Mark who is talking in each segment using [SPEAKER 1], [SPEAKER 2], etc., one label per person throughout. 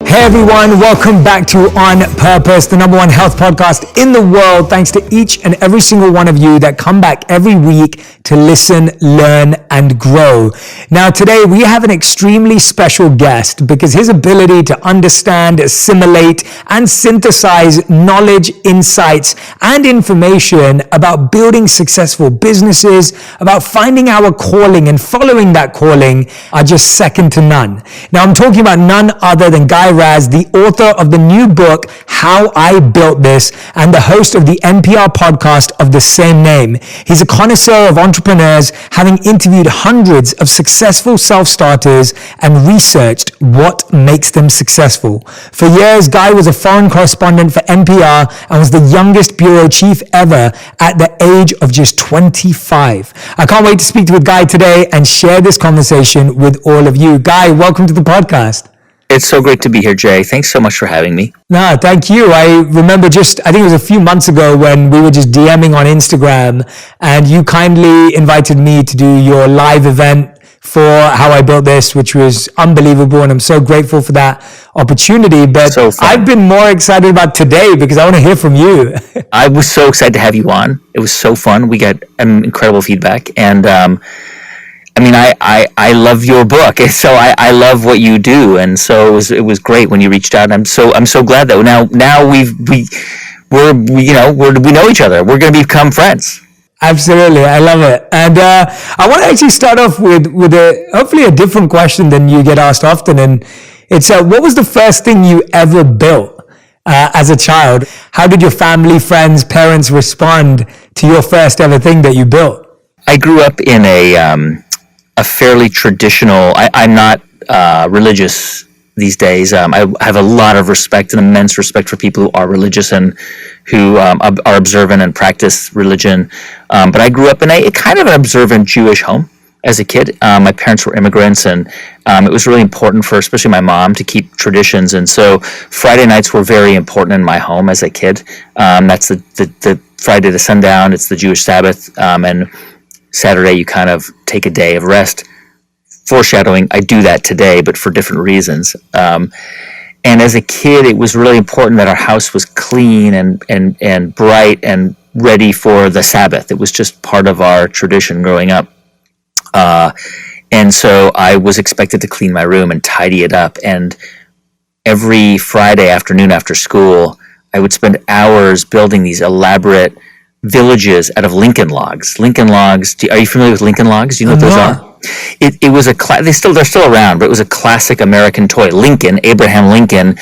[SPEAKER 1] Hey everyone, welcome back to On Purpose, the number one health podcast in the world. Thanks to each and every single one of you that come back every week to listen, learn, and grow. Now today we have an extremely special guest because his ability to understand, assimilate, and synthesize knowledge, insights, and information about building successful businesses, about finding our calling and following that calling are just second to none. Now I'm talking about none other than Guy Raz, the author of the new book, How I Built This, and the host of the NPR podcast of the same name. He's a connoisseur of entrepreneurs, having interviewed hundreds of successful self-starters and researched what makes them successful. For years, Guy was a foreign correspondent for NPR and was the youngest bureau chief ever at the age of just 25. I can't wait to speak with Guy today and share this conversation with all of you. Guy, welcome to the podcast.
[SPEAKER 2] It's so great to be here, Jay. Thanks so much for having me.
[SPEAKER 1] No, thank you. I remember I think it was a few months ago when we were just DMing on Instagram and you kindly invited me to do your live event for How I Built This, which was unbelievable. And I'm so grateful for that opportunity. But I've been more excited about today because I want to hear from you.
[SPEAKER 2] I was so excited to have you on. It was so fun. We got incredible feedback. And I love your book, so I love what you do, and so it was great when you reached out. I'm so glad that now we know each other. We're going to become friends.
[SPEAKER 1] Absolutely, I love it, and I want to actually start off with hopefully a different question than you get asked often, and it's what was the first thing you ever built as a child? How did your family, friends, parents respond to your first ever thing that you built?
[SPEAKER 2] I grew up in a fairly traditional, I'm not religious these days. I have a lot of respect and immense respect for people who are religious and who are observant and practice religion. But I grew up in a kind of an observant Jewish home as a kid. My parents were immigrants, and it was really important for especially my mom to keep traditions. And so Friday nights were very important in my home as a kid. That's the Friday to sundown. It's the Jewish Sabbath. And Saturday, you kind of take a day of rest. Foreshadowing, I do that today, but for different reasons. And as a kid, it was really important that our house was clean and bright and ready for the Sabbath. It was just part of our tradition growing up. And so I was expected to clean my room and tidy it up. And every Friday afternoon after school, I would spend hours building these elaborate villages out of Lincoln logs. Lincoln logs. Are you familiar with Lincoln logs? Do you know what those are? It was they're still around, but it was a classic American toy. Lincoln, Abraham Lincoln.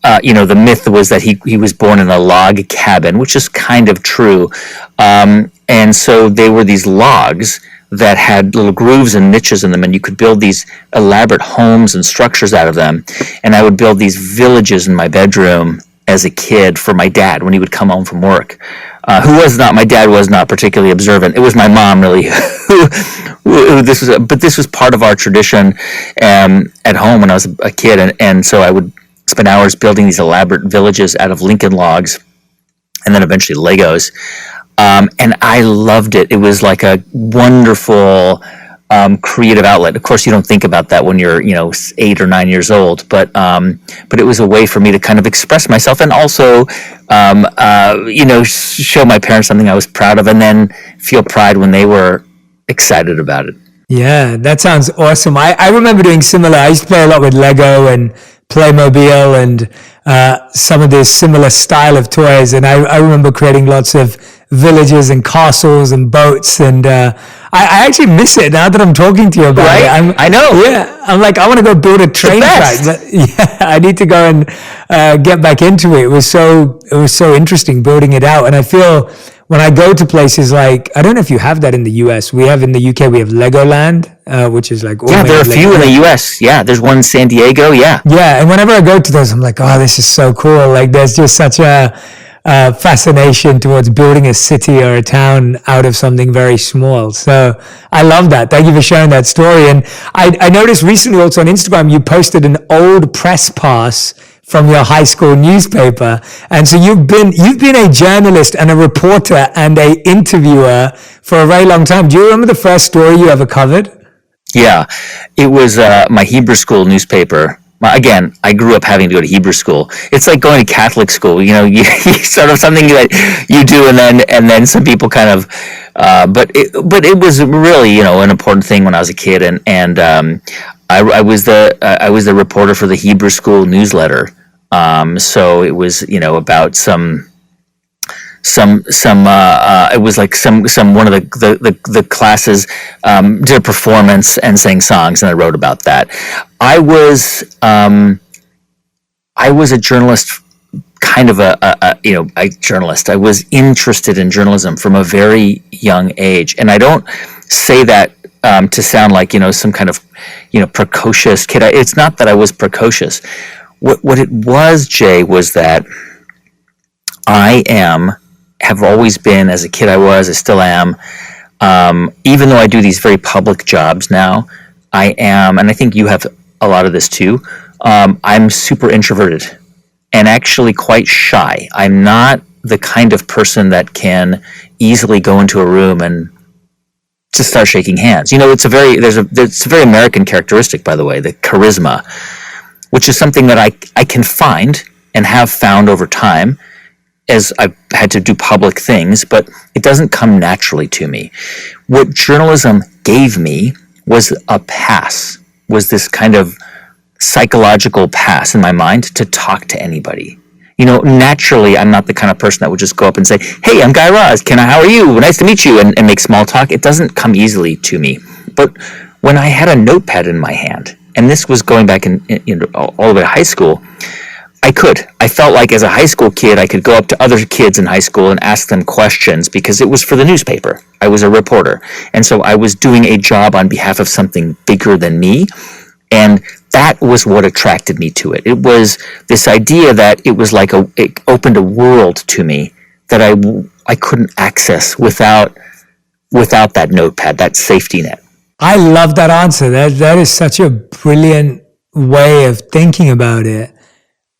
[SPEAKER 2] The myth was that he was born in a log cabin, which is kind of true. And so they were these logs that had little grooves and niches in them, and you could build these elaborate homes and structures out of them. And I would build these villages in my bedroom as a kid for my dad when he would come home from work. My dad was not particularly observant. It was my mom really this was part of our tradition at home when I was a kid. And so I would spend hours building these elaborate villages out of Lincoln logs and then eventually Legos. And I loved it. It was like a wonderful creative outlet. Of course, you don't think about that when you're 8 or 9 years old, but it was a way for me to kind of express myself and also show my parents something I was proud of, and then feel pride when they were excited about it.
[SPEAKER 1] Yeah, that sounds awesome. I remember doing similar. I used to play a lot with Lego and Playmobil and some of this similar style of toys, and I remember creating lots of villages and castles and boats, and I actually miss it now that I'm talking to you about it.
[SPEAKER 2] I know.
[SPEAKER 1] Yeah, I'm like, I want to go build a train track. But yeah, I need to go and get back into it. It was so interesting building it out, and I feel when I go to places like, I don't know if you have that in the US. We have in the UK, we have Legoland, which is like...
[SPEAKER 2] Yeah, there are a few in the US. Yeah, there's one in San Diego, yeah.
[SPEAKER 1] Yeah, and whenever I go to those, I'm like, oh, this is so cool. Like, there's just such a fascination towards building a city or a town out of something very small. So I love that. Thank you for sharing that story. And I noticed recently also on Instagram, you posted an old press pass from your high school newspaper. And so you've been a journalist and a reporter and a interviewer for a very long time. Do you remember the first story you ever covered?
[SPEAKER 2] Yeah, it was my Hebrew school newspaper again, I grew up having to go to Hebrew school. It's like going to Catholic school. You sort of something that you do, and then some people kind of. But it was really an important thing when I was a kid, and I was the reporter for the Hebrew school newsletter. So it was about some it was like some one of the classes did a performance and sang songs, and I wrote about that. I was a journalist, kind of a journalist. I was interested in journalism from a very young age, and I don't say that to sound like some kind of precocious kid. It's not that I was precocious. What it was, Jay, was that have always been, as a kid I still am, even though I do these very public jobs now, I am, and I think you have a lot of this too, I'm super introverted and actually quite shy. I'm not the kind of person that can easily go into a room and just start shaking hands. It's a very American characteristic, by the way, the charisma, which is something that I can find and have found over time as I've had to do public things, but it doesn't come naturally to me. What journalism gave me was a pass, was this kind of psychological pass in my mind to talk to anybody. Naturally, I'm not the kind of person that would just go up and say, "Hey, I'm Guy Raz. How are you? Nice to meet you," and make small talk. It doesn't come easily to me. But when I had a notepad in my hand, and this was going back in all the way to high school, I felt like as a high school kid, I could go up to other kids in high school and ask them questions because it was for the newspaper. I was a reporter. And so I was doing a job on behalf of something bigger than me. And that was what attracted me to it. It was this idea that it was like it opened a world to me that I couldn't access without that notepad, that safety net.
[SPEAKER 1] I love that answer. That is such a brilliant way of thinking about it.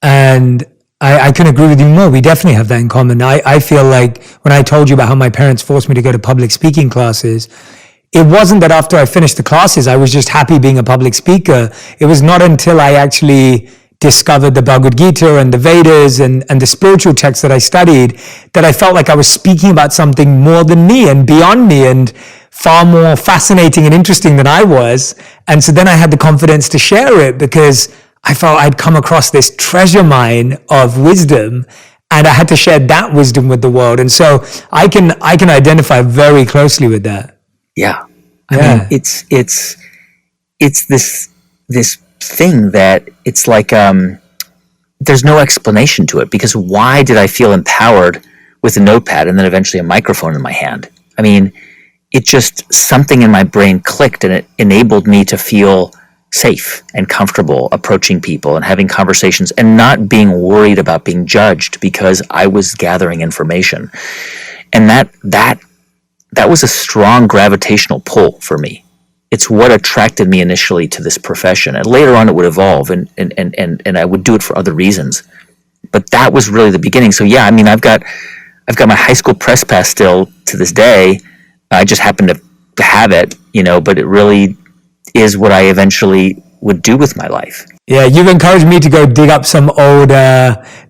[SPEAKER 1] And I couldn't agree with you more. We definitely have that in common. I feel like when I told you about how my parents forced me to go to public speaking classes, it wasn't that after I finished the classes, I was just happy being a public speaker. It was not until I actually discovered the Bhagavad Gita and the Vedas and the spiritual texts that I studied that I felt like I was speaking about something more than me and beyond me and far more fascinating and interesting than I was. And so then I had the confidence to share it because I felt I'd come across this treasure mine of wisdom and I had to share that wisdom with the world. And so I can identify very closely with that.
[SPEAKER 2] Yeah. I mean, it's this thing that it's like, there's no explanation to it because why did I feel empowered with a notepad and then eventually a microphone in my hand? I mean, it just, something in my brain clicked and it enabled me to feel safe and comfortable approaching people and having conversations and not being worried about being judged because I was gathering information. And that was a strong gravitational pull for me. It's what attracted me initially to this profession. And later on it would evolve and I would do it for other reasons. But that was really the beginning. So yeah, I mean, I've got my high school press pass still to this day. I just happen to have it, but it really is what I eventually would do with my life.
[SPEAKER 1] Yeah, you've encouraged me to go dig up some old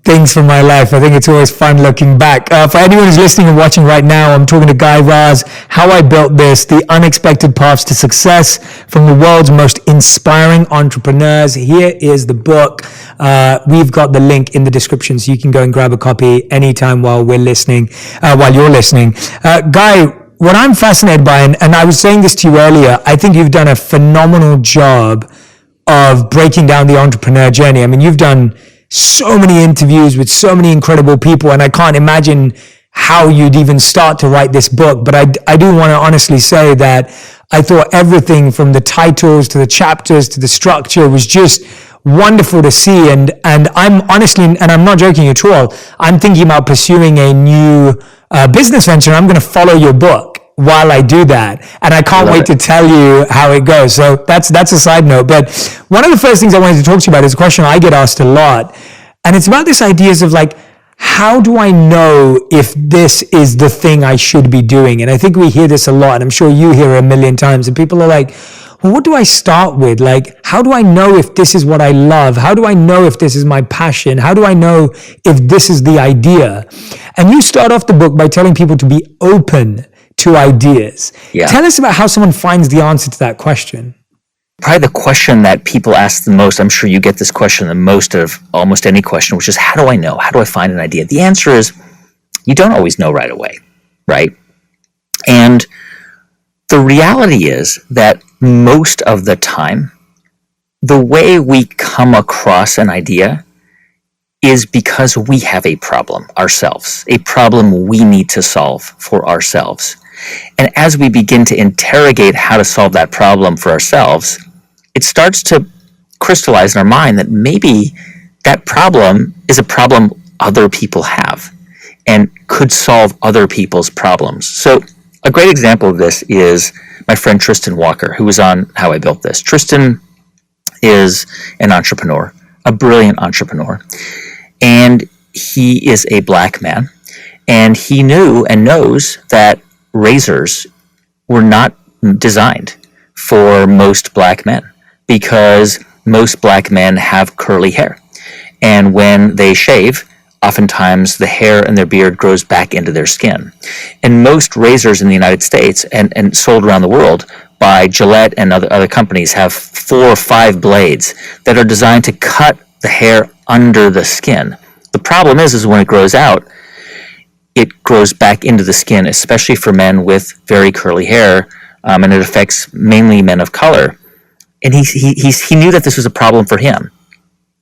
[SPEAKER 1] things from my life. I think it's always fun looking back. For anyone who's listening and watching right now, I'm talking to Guy Raz, How I Built This, The Unexpected Paths to Success from the World's Most Inspiring Entrepreneurs. Here is the book. We've got the link in the description so you can go and grab a copy anytime while you're listening. Guy, what I'm fascinated by, and I was saying this to you earlier, I think you've done a phenomenal job of breaking down the entrepreneur journey. I mean, you've done so many interviews with so many incredible people, and I can't imagine how you'd even start to write this book. But I do want to honestly say that I thought everything from the titles to the chapters to the structure was just wonderful to see. And I'm honestly, and I'm not joking at all, I'm thinking about pursuing a new business venture. I'm going to follow your book while I do that. And I can't wait to tell you how it goes. So that's a side note. But one of the first things I wanted to talk to you about is a question I get asked a lot. And it's about this ideas of like, how do I know if this is the thing I should be doing? And I think we hear this a lot. And I'm sure you hear it a million times. And people are like, well, what do I start with? Like, how do I know if this is what I love? How do I know if this is my passion? How do I know if this is the idea? And you start off the book by telling people to be open to ideas.
[SPEAKER 2] Yeah.
[SPEAKER 1] Tell us about how someone finds the answer to that question.
[SPEAKER 2] Probably the question that people ask the most, I'm sure you get this question the most of almost any question, which is, how do I know? How do I find an idea? The answer is, you don't always know right away, right? And the reality is that most of the time, the way we come across an idea is because we have a problem ourselves, a problem we need to solve for ourselves. And as we begin to interrogate how to solve that problem for ourselves, it starts to crystallize in our mind that maybe that problem is a problem other people have and could solve other people's problems. So a great example of this is my friend Tristan Walker, who was on How I Built This. Tristan is an entrepreneur, a brilliant entrepreneur, and he is a black man, and he knew and knows that razors were not designed for most black men, because most black men have curly hair. And when they shave, oftentimes the hair in their beard grows back into their skin. And most razors in the United States and sold around the world by Gillette and other companies have 4 or 5 blades that are designed to cut the hair under the skin. The problem is when it grows out, it grows back into the skin, especially for men with very curly hair, and it affects mainly men of color. And he knew that this was a problem for him,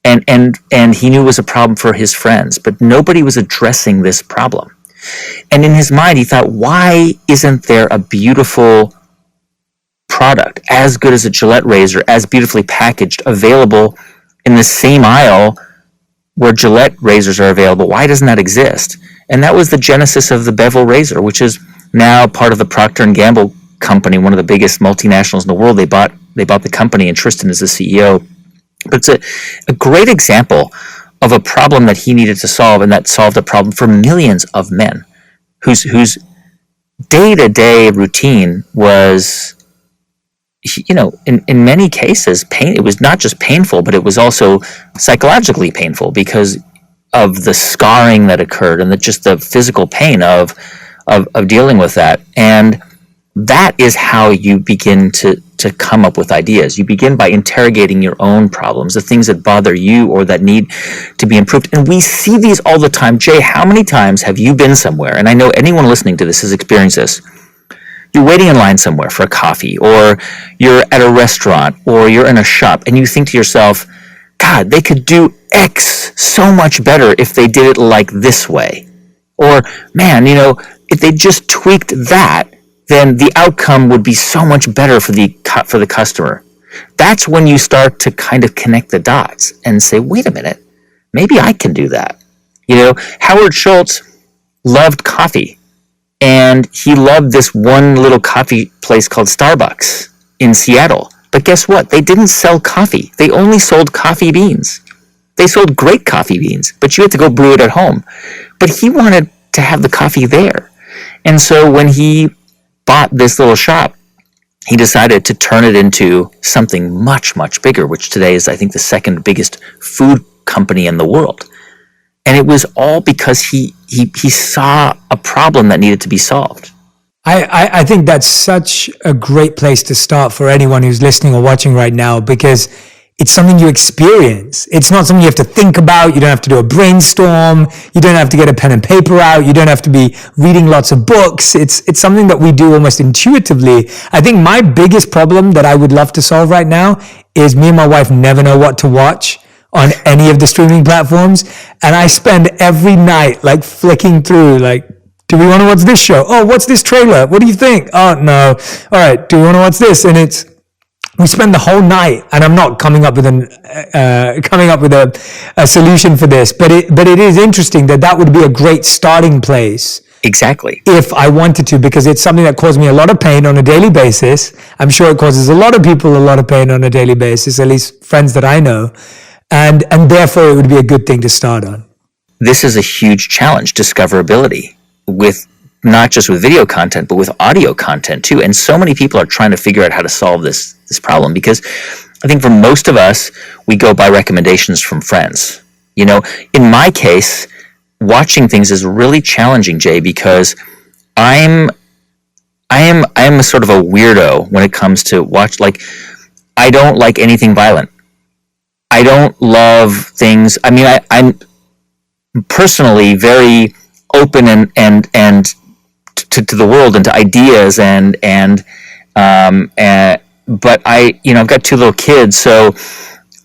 [SPEAKER 2] and he knew it was a problem for his friends, but nobody was addressing this problem. And in his mind, he thought, why isn't there a beautiful product as good as a Gillette razor, as beautifully packaged, available in the same aisle where Gillette razors are available? Why doesn't that exist? And that was the genesis of the Bevel razor, which is now part of the Procter & Gamble company, one of the biggest multinationals in the world. They bought the company, and Tristan is the CEO. But it's a great example of a problem that he needed to solve, and that solved a problem for millions of men whose day-to-day routine was, in many cases, pain. It was not just painful, but it was also psychologically painful because of the scarring that occurred and just the physical pain of dealing with that. And that is how you begin to come up with ideas. You begin by interrogating your own problems, the things that bother you or that need to be improved. And we see these all the time. Jay, how many times have you been somewhere? And I know anyone listening to this has experienced this. You're waiting in line somewhere for a coffee, or you're at a restaurant, or you're in a shop, and you think to yourself, God, they could do X so much better if they did it like this way. Or, man, if they just tweaked that, then the outcome would be so much better for the customer. That's when you start to kind of connect the dots and say, wait a minute, maybe I can do that. Howard Schultz loved coffee, and he loved this one little coffee place called Starbucks in Seattle. But guess what? They didn't sell coffee. They only sold coffee beans. They sold great coffee beans, but you had to go brew it at home. But he wanted to have the coffee there. And so when he bought this little shop, he decided to turn it into something much, much bigger, which today is, I think, the second biggest food company in the world. And it was all because he saw a problem that needed to be solved.
[SPEAKER 1] I think that's such a great place to start for anyone who's listening or watching right now, because it's something you experience. It's not something you have to think about. You don't have to do a brainstorm. You don't have to get a pen and paper out. You don't have to be reading lots of books. It's something that we do almost intuitively. I think my biggest problem that I would love to solve right now is me and my wife never know what to watch on any of the streaming platforms. And I spend every night flicking through, do we want to watch this show? Oh, what's this trailer? What do you think? Oh, no. All right. Do we want to watch this? And we spend the whole night, and I'm not coming up with a solution for this, but it is interesting that would be a great starting place.
[SPEAKER 2] Exactly.
[SPEAKER 1] If I wanted to, because it's something that caused me a lot of pain on a daily basis. I'm sure it causes a lot of people a lot of pain on a daily basis, at least friends that I know. And therefore it would be a good thing to start on.
[SPEAKER 2] This is a huge challenge, discoverability. With not just with video content, but with audio content too. And so many people are trying to figure out how to solve this problem, because I think for most of us, we go by recommendations from friends. You know, in my case, watching things is really challenging, Jay, because I am a sort of a weirdo when it comes to watch. Like, I don't like anything violent. I don't love things. I mean, I'm personally very open and to the world and to ideas but I've got two little kids, so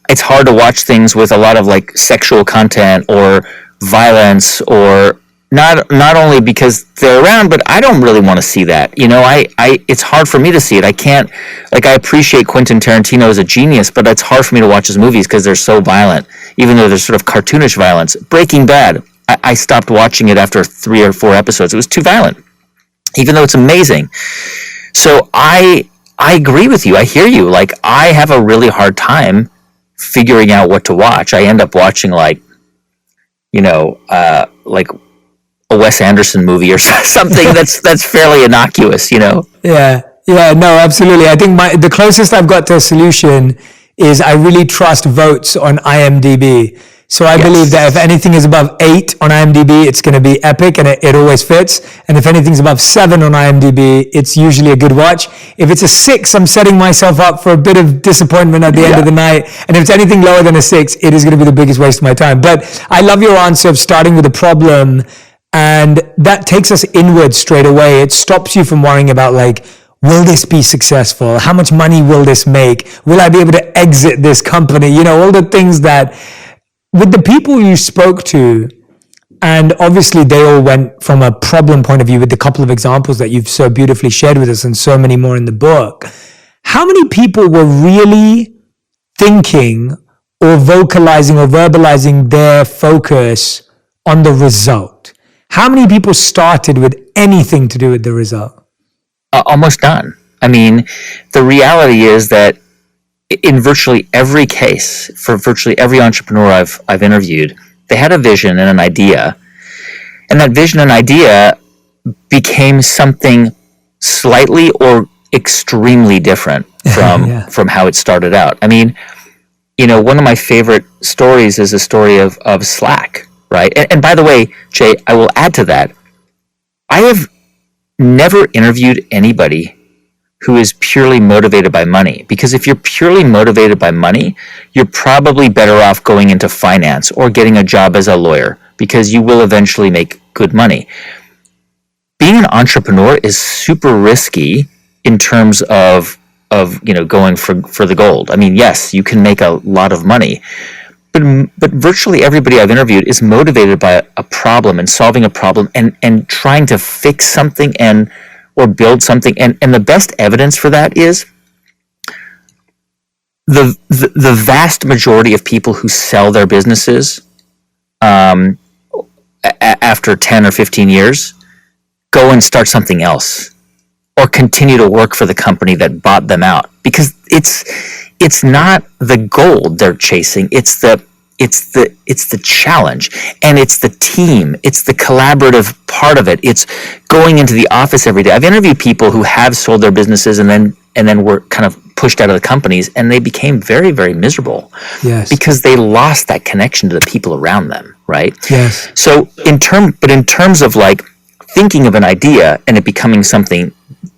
[SPEAKER 2] it's hard to watch things with a lot of like sexual content or violence, or not only because they're around, but I don't really want to see that. You know, it's hard for me to see it. I can't, like, I appreciate Quentin Tarantino as a genius, but it's hard for me to watch his movies because they're so violent, even though they're sort of cartoonish violence. Breaking Bad, I stopped watching it after 3 or 4 episodes. It was too violent, even though it's amazing. So I agree with you. I hear you. Like, I have a really hard time figuring out what to watch. I end up watching like a Wes Anderson movie or something that's fairly innocuous, you know?
[SPEAKER 1] Yeah, no, absolutely. I think the closest I've got to a solution is I really trust votes on IMDb. So I believe that if anything is above 8 on IMDb, it's going to be epic, and it always fits. And if anything's above 7 on IMDb, it's usually a good watch. If it's a 6, I'm setting myself up for a bit of disappointment at the end of the night. And if it's anything lower than a 6, it is going to be the biggest waste of my time. But I love your answer of starting with a problem, and that takes us inward straight away. It stops you from worrying about, like, will this be successful? How much money will this make? Will I be able to exit this company? You know, all the things that, with the people you spoke to, and obviously they all went from a problem point of view with the couple of examples that you've so beautifully shared with us, and so many more in the book. How many people were really thinking or vocalizing or verbalizing their focus on the result? How many people started with anything to do with the result?
[SPEAKER 2] Almost none. I mean, the reality is that in virtually every case, for virtually every entrepreneur I've interviewed, they had a vision and an idea, and that vision and idea became something slightly or extremely different from how it started out. I mean, you know, one of my favorite stories is a story of Slack, right? And by the way, Jay, I will add to that, I have never interviewed anybody who is purely motivated by money. Because if you're purely motivated by money, you're probably better off going into finance or getting a job as a lawyer, because you will eventually make good money. Being an entrepreneur is super risky in terms of going for the gold. I mean, yes, you can make a lot of money, but virtually everybody I've interviewed is motivated by a problem and solving a problem and trying to fix something or build something. And the best evidence for that is the vast majority of people who sell their businesses after 10 or 15 years go and start something else, or continue to work for the company that bought them out, because it's not the gold they're chasing, it's the challenge, and it's the team, it's the collaborative part of it. It's going into the office every day. I've interviewed people who have sold their businesses and then were kind of pushed out of the companies, and they became very, very miserable.
[SPEAKER 1] Yes.
[SPEAKER 2] Because they lost that connection to the people around them, right?
[SPEAKER 1] Yes.
[SPEAKER 2] So in terms of like thinking of an idea and it becoming something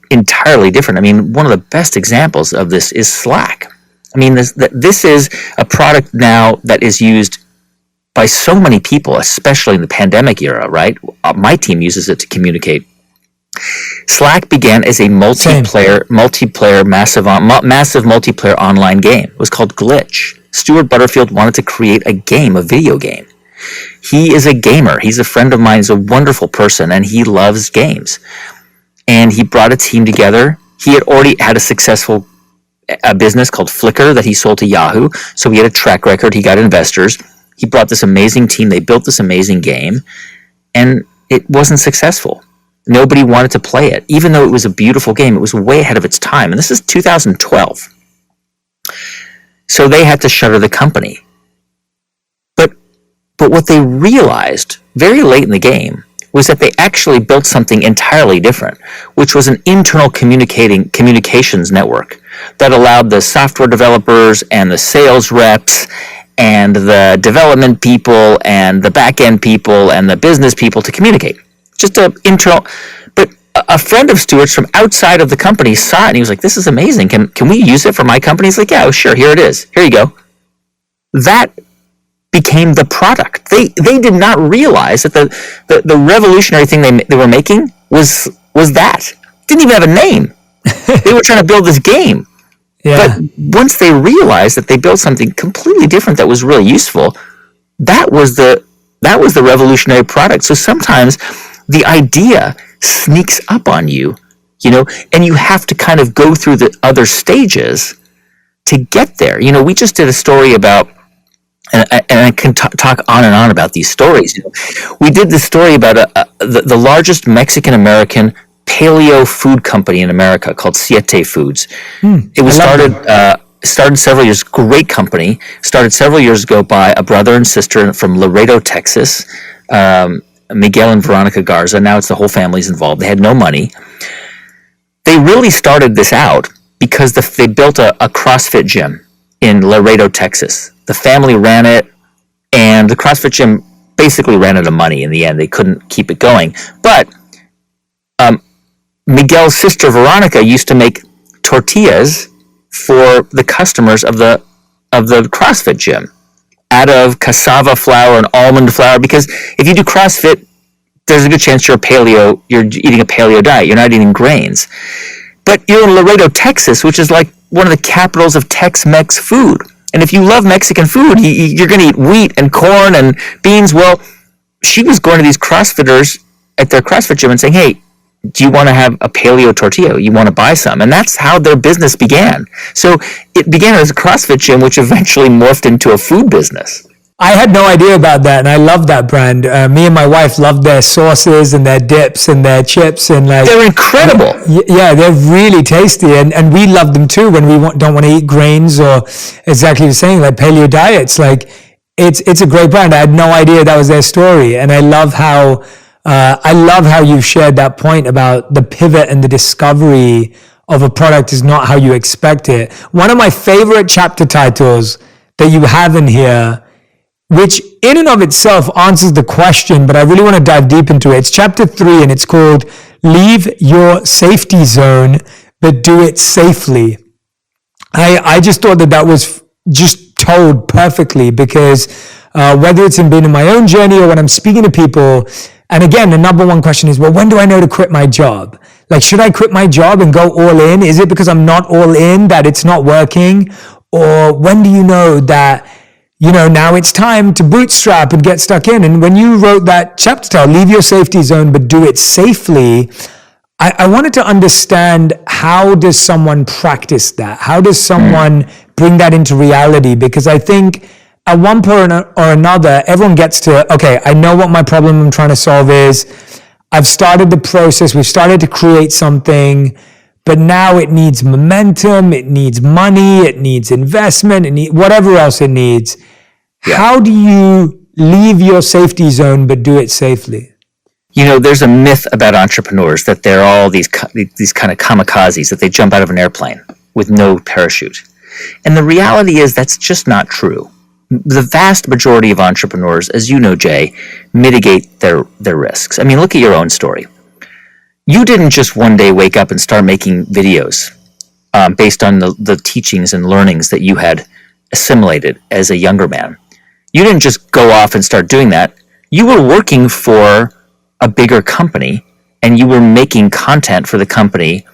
[SPEAKER 2] entirely different, I mean, one of the best examples of this is Slack. I mean, this is a product now that is used by so many people, especially in the pandemic era, right? My team uses it to communicate. Slack began as a multiplayer, massive multiplayer online game. It was called Glitch. Stuart Butterfield wanted to create a video game. He is a gamer. He's a friend of mine. He's a wonderful person, and he loves games. And he brought a team together. He had already had a successful business called Flickr that he sold to Yahoo. So he had a track record. He got investors. He brought this amazing team. They built this amazing game, and it wasn't successful. Nobody wanted to play it. Even though it was a beautiful game, it was way ahead of its time. And this is 2012. So they had to shutter the company. But what they realized very late in the game was that they actually built something entirely different, which was an internal communications network that allowed the software developers and the sales reps and the development people and the back-end people and the business people to communicate. Just an internal. But a friend of Stuart's from outside of the company saw it and he was like, this is amazing. Can we use it for my company? He's like, yeah, sure, here it is. Here you go. That became the product. They did not realize that the revolutionary thing they were making was that. Didn't even have a name. They were trying to build this game. Yeah. But once they realized that they built something completely different that was really useful, that was the revolutionary product. So sometimes the idea sneaks up on you, and you have to kind of go through the other stages to get there. We just did a story about, and I can talk on and on about these stories. We did this story about the largest Mexican-American paleo food company in America called Shetty Foods. It was started several years, great company, started several years ago by a brother and sister from Laredo, Texas, Miguel and Veronica Garza. Now it's the whole family's involved. They had no money. They really started this out because they built a CrossFit gym in Laredo, Texas. The family ran it, and the CrossFit gym basically ran out of money in the end. They couldn't keep it going. But Miguel's sister Veronica used to make tortillas for the customers of the CrossFit gym out of cassava flour and almond flour, because if you do CrossFit, there's a good chance you're eating a paleo diet. You're not eating grains. But you're in Laredo, Texas, which is like one of the capitals of Tex-Mex food. And if you love Mexican food, you're going to eat wheat and corn and beans. Well, she was going to these CrossFitters at their CrossFit gym and saying, hey, do you want to have a paleo tortilla? You want to buy some? And that's how their business began. So it began as a CrossFit gym, which eventually morphed into a food business.
[SPEAKER 1] I had no idea about that, and I love that brand. Me and my wife love their sauces and their dips and their chips, and
[SPEAKER 2] they're incredible.
[SPEAKER 1] Yeah, they're really tasty, and we love them too when we don't want to eat grains or exactly the same, like paleo diets. Like it's a great brand. I had no idea that was their story, and I love how you've shared that point about the pivot and the discovery of a product is not how you expect it. One of my favorite chapter titles that you have in here, which in and of itself answers the question, but I really want to dive deep into it. It's chapter 3, and it's called Leave Your Safety Zone, but Do It Safely. I just thought that was just told perfectly, because whether it's been in my own journey or when I'm speaking to people, and again, the number one question is, well, when do I know to quit my job? Like, should I quit my job and go all in? Is it because I'm not all in that it's not working? Or when do you know that, now it's time to bootstrap and get stuck in? And when you wrote that chapter title, Leave Your Safety Zone, but Do It Safely, I wanted to understand, how does someone practice that? How does someone bring that into reality? Because I think at one point or another, everyone gets to, okay, I know what my problem I'm trying to solve is. I've started the process. We've started to create something, but now it needs momentum. It needs money. It needs investment. It needs whatever else it needs. Yeah. How do you leave your safety zone, but do it safely?
[SPEAKER 2] There's a myth about entrepreneurs that they're all these kind of kamikazes, that they jump out of an airplane with no parachute. And the reality is that's just not true. The vast majority of entrepreneurs, as you know, Jay, mitigate their risks. I mean, look at your own story. You didn't just one day wake up and start making videos based on the teachings and learnings that you had assimilated as a younger man. You didn't just go off and start doing that. You were working for a bigger company, and you were making content for the company,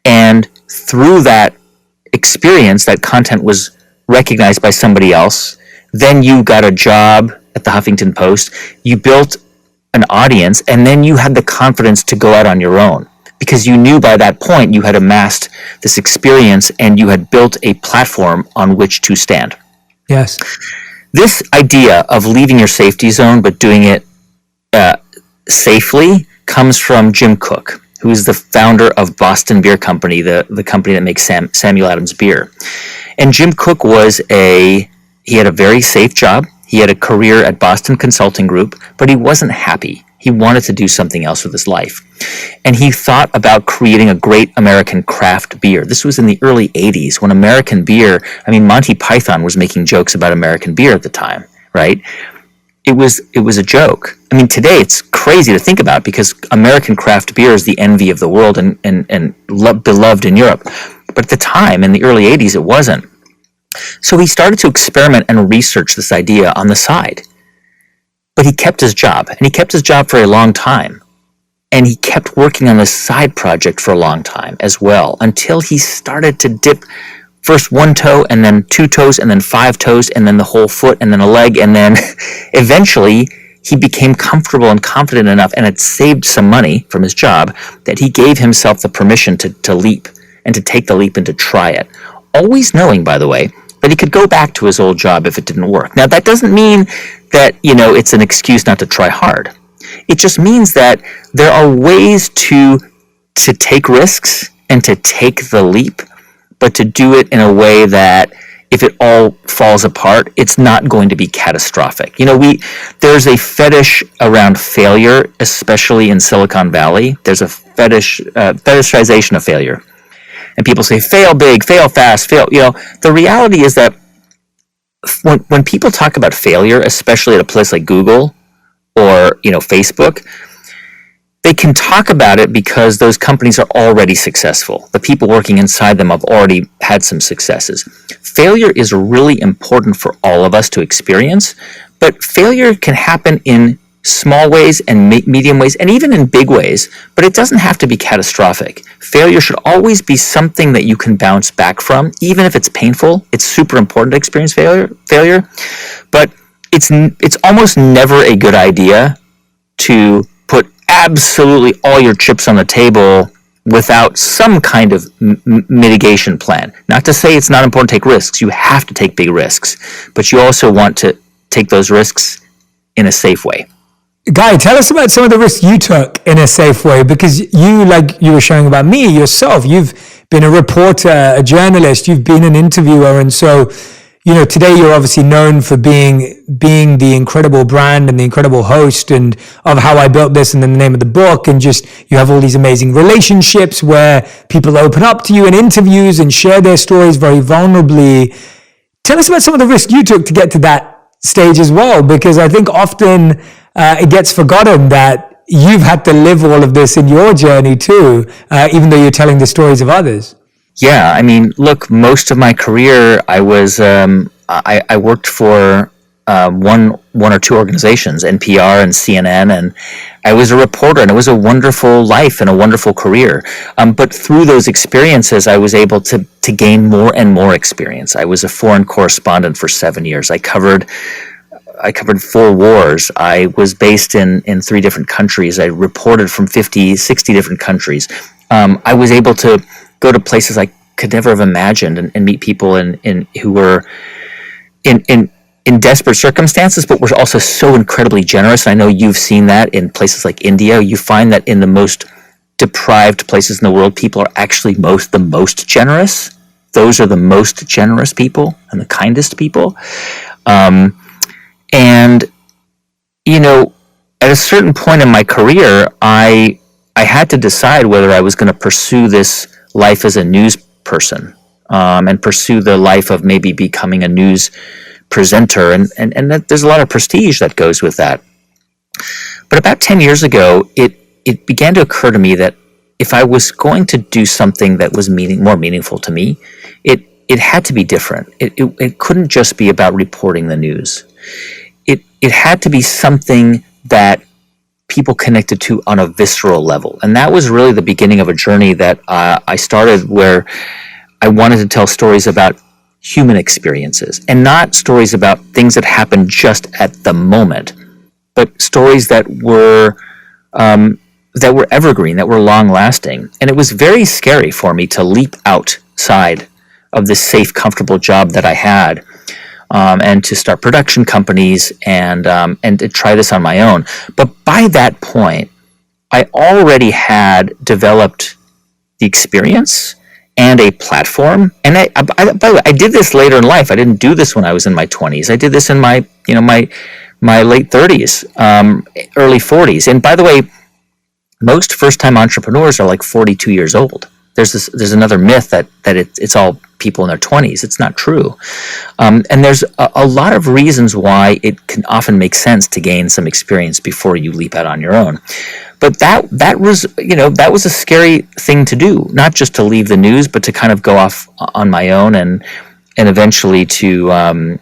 [SPEAKER 2] and through that experience, that content was recognized by somebody else. Then you got a job at the Huffington Post. You built an audience, and then you had the confidence to go out on your own, because you knew by that point you had amassed this experience and you had built a platform on which to stand.
[SPEAKER 1] Yes.
[SPEAKER 2] This idea of leaving your safety zone but doing it safely comes from Jim Koch, who is the founder of Boston Beer Company, the company that makes Samuel Adams beer. And Jim Koch he had a very safe job. He had a career at Boston Consulting Group, but he wasn't happy. He wanted to do something else with his life. And he thought about creating a great American craft beer. This was in the early 80s when American beer, Monty Python was making jokes about American beer at the time, right? It was a joke. Today it's crazy to think about because American craft beer is the envy of the world and beloved in Europe. But at the time, in the early 80s, it wasn't. So he started to experiment and research this idea on the side. But he kept his job, and he kept his job for a long time. And he kept working on this side project for a long time as well, until he started to dip first one toe, and then 2 toes, and then 5 toes, and then the whole foot, and then a leg, and then eventually he became comfortable and confident enough, and had saved some money from his job, that he gave himself the permission to leap, and to take the leap and to try it. Always knowing, by the way, that he could go back to his old job if it didn't work. Now, that doesn't mean that, it's an excuse not to try hard. It just means that there are ways to take risks and to take the leap, but to do it in a way that if it all falls apart, it's not going to be catastrophic. There's a fetish around failure, especially in Silicon Valley. There's a fetishization of failure. And people say, fail big, fail fast, fail. The reality is that when people talk about failure, especially at a place like Google or, Facebook, they can talk about it because those companies are already successful. The people working inside them have already had some successes. Failure is really important for all of us to experience, but failure can happen in small ways and medium ways and even in big ways, but it doesn't have to be catastrophic. Failure should always be something that you can bounce back from, even if it's painful. It's super important to experience failure, but it's almost never a good idea to put absolutely all your chips on the table without some kind of mitigation plan. Not to say it's not important to take risks. You have to take big risks, but you also want to take those risks in a safe way.
[SPEAKER 1] Guy, tell us about some of the risks you took in a safe way, because you, like you were showing about me, yourself, you've been a reporter, a journalist, you've been an interviewer. And so, today you're obviously known for being the incredible brand and the incredible host and of How I Built This and then the name of the book. And just, you have all these amazing relationships where people open up to you in interviews and share their stories very vulnerably. Tell us about some of the risks you took to get to that stage as well, because I think often it gets forgotten that you've had to live all of this in your journey too, even though you're telling the stories of others.
[SPEAKER 2] Yeah, look, most of my career, I was I worked for one or two organizations, NPR and CNN, and I was a reporter, and it was a wonderful life and a wonderful career. But through those experiences, I was able to gain more and more experience. I was a foreign correspondent for 7 years. I covered 4 wars. I was based in 3 different countries. I reported from 50, 60 different countries. I was able to go to places I could never have imagined and meet people who were in desperate circumstances, but were also so incredibly generous. I know you've seen that in places like India. You find that in the most deprived places in the world, people are actually the most generous. Those are the most generous people and the kindest people. And, at a certain point in my career, I had to decide whether I was going to pursue this life as a news person, and pursue the life of maybe becoming a news presenter. And that there's a lot of prestige that goes with that. But about 10 years ago, it began to occur to me that if I was going to do something that was more meaningful to me, it had to be different. It couldn't just be about reporting the news. It had to be something that people connected to on a visceral level. And that was really the beginning of a journey that I started, where I wanted to tell stories about human experiences, and not stories about things that happened just at the moment, but stories that were evergreen, that were long lasting. And it was very scary for me to leap outside of this safe, comfortable job that I had, and to start production companies and to try this on my own. But by that point, I already had developed the experience and a platform. And by the way, I did this later in life. I didn't do this when I was in my 20s. I did this in my my late 30s, early 40s. And by the way, most first-time entrepreneurs are like 42 years old. There's another myth that it's all people in their 20s. It's not true. And there's a lot of reasons why it can often make sense to gain some experience before you leap out on your own. But that was a scary thing to do, not just to leave the news, but to kind of go off on my own and eventually to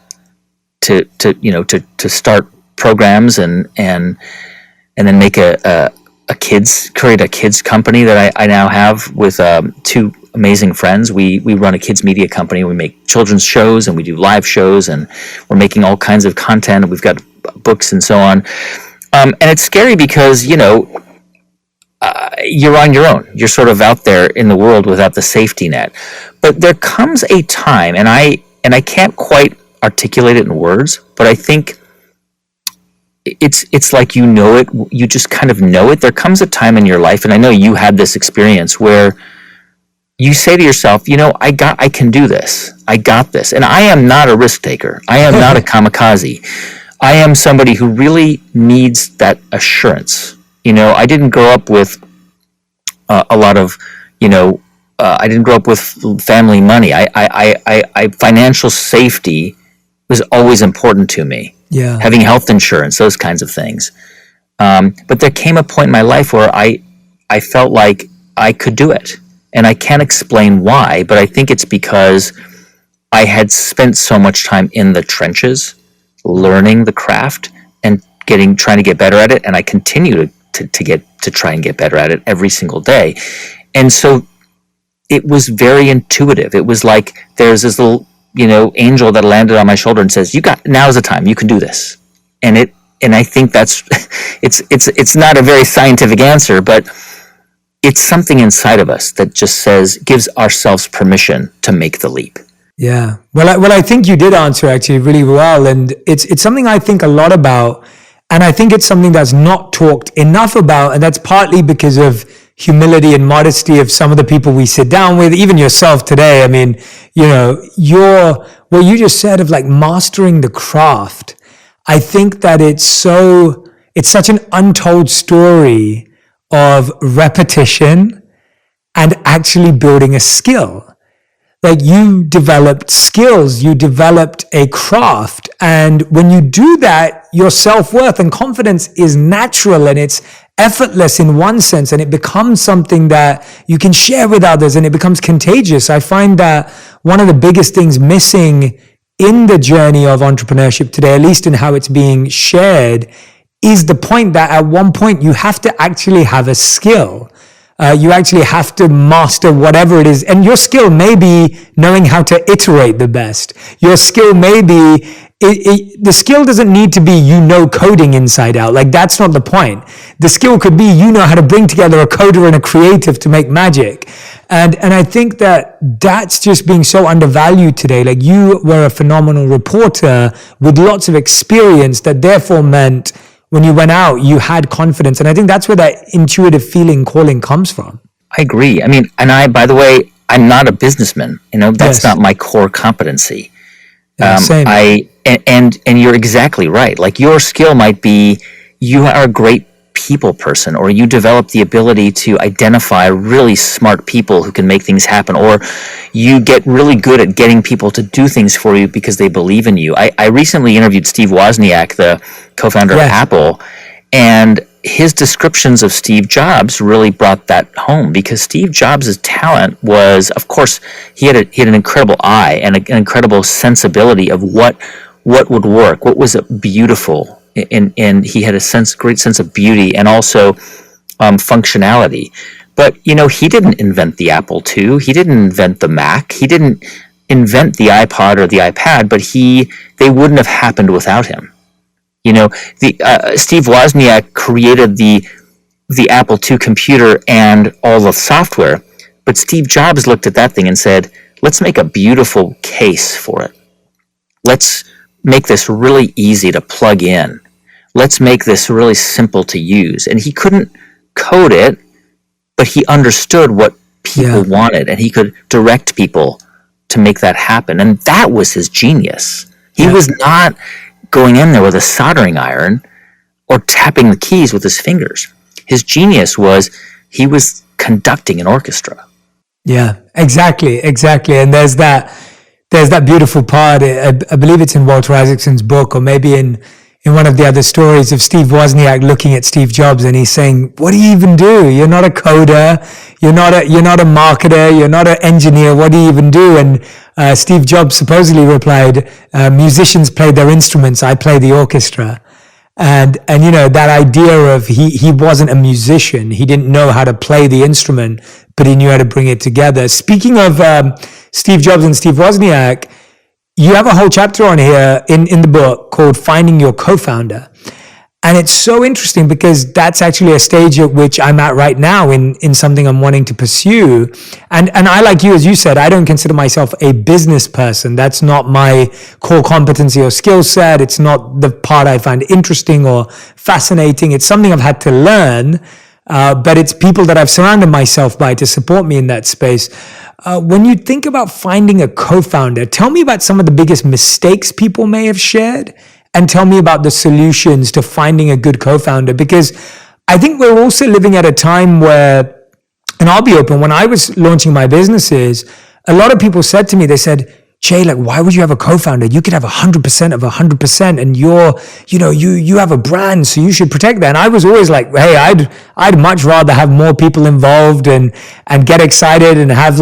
[SPEAKER 2] start programs and then make create a kids company that I now have with two amazing friends. We run a kids media company. We make children's shows and we do live shows, and we're making all kinds of content. We've got books and so on. And it's scary because, you're on your own. You're sort of out there in the world without the safety net. But there comes a time, and I can't quite articulate it in words, but I think it's like it. You just kind of know it. There comes a time in your life, and I know you had this experience where you say to yourself, I can do this. I got this. And I am not a risk taker. I am not a kamikaze. I am somebody who really needs that assurance. I didn't grow up with a lot of, I didn't grow up with family money. I financial safety was always important to me.
[SPEAKER 1] Yeah.
[SPEAKER 2] Having health insurance, those kinds of things. But there came a point in my life where I felt like I could do it. And I can't explain why, but I think it's because I had spent so much time in the trenches, learning the craft and trying to get better at it. And I continue to try and get better at it every single day. And so it was very intuitive. It was like there's this little, angel that landed on my shoulder and says, now's the time, you can do this. And I think that's, it's not a very scientific answer, but it's something inside of us that just gives ourselves permission to make the leap.
[SPEAKER 1] Yeah. Well, I think you did answer actually really well. And it's something I think a lot about. And I think it's something that's not talked enough about. And that's partly because of humility and modesty of some of the people we sit down with, even yourself today. I mean, what you just said of like mastering the craft. I think that it's such an untold story of repetition and actually building a skill. Like you developed skills, you developed a craft. And when you do that, your self-worth and confidence is natural and it's effortless in one sense. And it becomes something that you can share with others and it becomes contagious. I find that one of the biggest things missing in the journey of entrepreneurship today, at least in how it's being shared, is the point that at one point you have to actually have a skill. You actually have to master whatever it is. And your skill may be knowing how to iterate the best. Your skill may be, the skill doesn't need to be, coding inside out. Like that's not the point. The skill could be, how to bring together a coder and a creative to make magic. And I think that's just being so undervalued today. Like you were a phenomenal reporter with lots of experience that therefore meant when you went out, you had confidence. And I think that's where that intuitive calling comes from.
[SPEAKER 2] I agree. I mean, and by the way, I'm not a businessman. That's
[SPEAKER 1] Yes.
[SPEAKER 2] not my core competency.
[SPEAKER 1] Yeah, same.
[SPEAKER 2] And you're exactly right. Like your skill might be, you are a great people person, or you develop the ability to identify really smart people who can make things happen, or you get really good at getting people to do things for you because they believe in you. I recently interviewed Steve Wozniak, the co-founder of Apple, and his descriptions of Steve Jobs really brought that home, because Steve Jobs' talent was, of course, he had an incredible eye and an incredible sensibility of what would work, what was beautiful. And he had a great sense of beauty and also functionality. But, he didn't invent the Apple II. He didn't invent the Mac. He didn't invent the iPod or the iPad, but they wouldn't have happened without him. Steve Wozniak created the Apple II computer and all the software, but Steve Jobs looked at that thing and said, let's make a beautiful case for it. Let's make this really easy to plug in. Let's make this really simple to use. And he couldn't code it, but he understood what people wanted, and he could direct people to make that happen. And that was his genius. He was not going in there with a soldering iron or tapping the keys with his fingers. His genius was he was conducting an orchestra.
[SPEAKER 1] Yeah, exactly. And there's that beautiful part. I believe it's in Walter Isaacson's book, or maybe in one of the other stories, of Steve Wozniak looking at Steve Jobs, and he's saying, "What do you even do? You're not a coder. You're not a marketer. You're not an engineer. What do you even do?" And Steve Jobs supposedly replied, "Musicians play their instruments. I play the orchestra." And that idea of he wasn't a musician. He didn't know how to play the instrument, but he knew how to bring it together. Speaking of Steve Jobs and Steve Wozniak, you have a whole chapter on here in the book called Finding Your Co-Founder. And it's so interesting because that's actually a stage at which I'm at right now in something I'm wanting to pursue. And I, like you, as you said, I don't consider myself a business person. That's not my core competency or skill set. It's not the part I find interesting or fascinating. It's something I've had to learn, but it's people that I've surrounded myself by to support me in that space. When you think about finding a co-founder, tell me about some of the biggest mistakes people may have shared, and tell me about the solutions to finding a good co-founder, because I think we're also living at a time where, and I'll be open, when I was launching my businesses, a lot of people said to me, they said, "Jay, like, why would you have a co-founder? You could have 100% of 100%, and you have a brand, so you should protect that." And I was always like, "Hey, I'd much rather have more people involved and get excited and have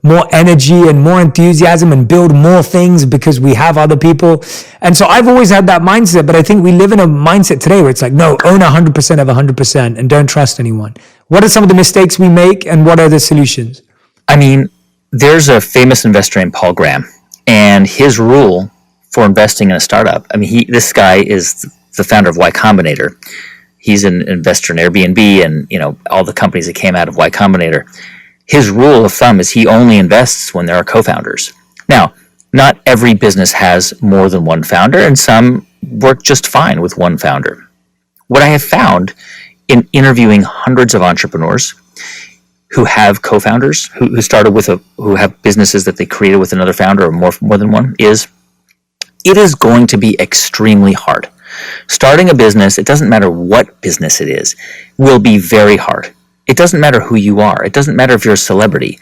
[SPEAKER 1] more energy and more enthusiasm and build more things because we have other people." And so I've always had that mindset, but I think we live in a mindset today where it's like, no, own 100% of 100% and don't trust anyone. What are some of the mistakes we make, and what are the solutions?
[SPEAKER 2] I mean, there's a famous investor named Paul Graham, and his rule for investing in a startup. I mean, this guy is the founder of Y Combinator. He's an investor in Airbnb and all the companies that came out of Y Combinator. His rule of thumb is he only invests when there are co-founders. Now, not every business has more than one founder, and some work just fine with one founder. What I have found in interviewing hundreds of entrepreneurs who have co-founders, who started who have businesses that they created with another founder or more than one, is it is going to be extremely hard. Starting a business, it doesn't matter what business it is, will be very hard. It doesn't matter who you are. It doesn't matter if you're a celebrity.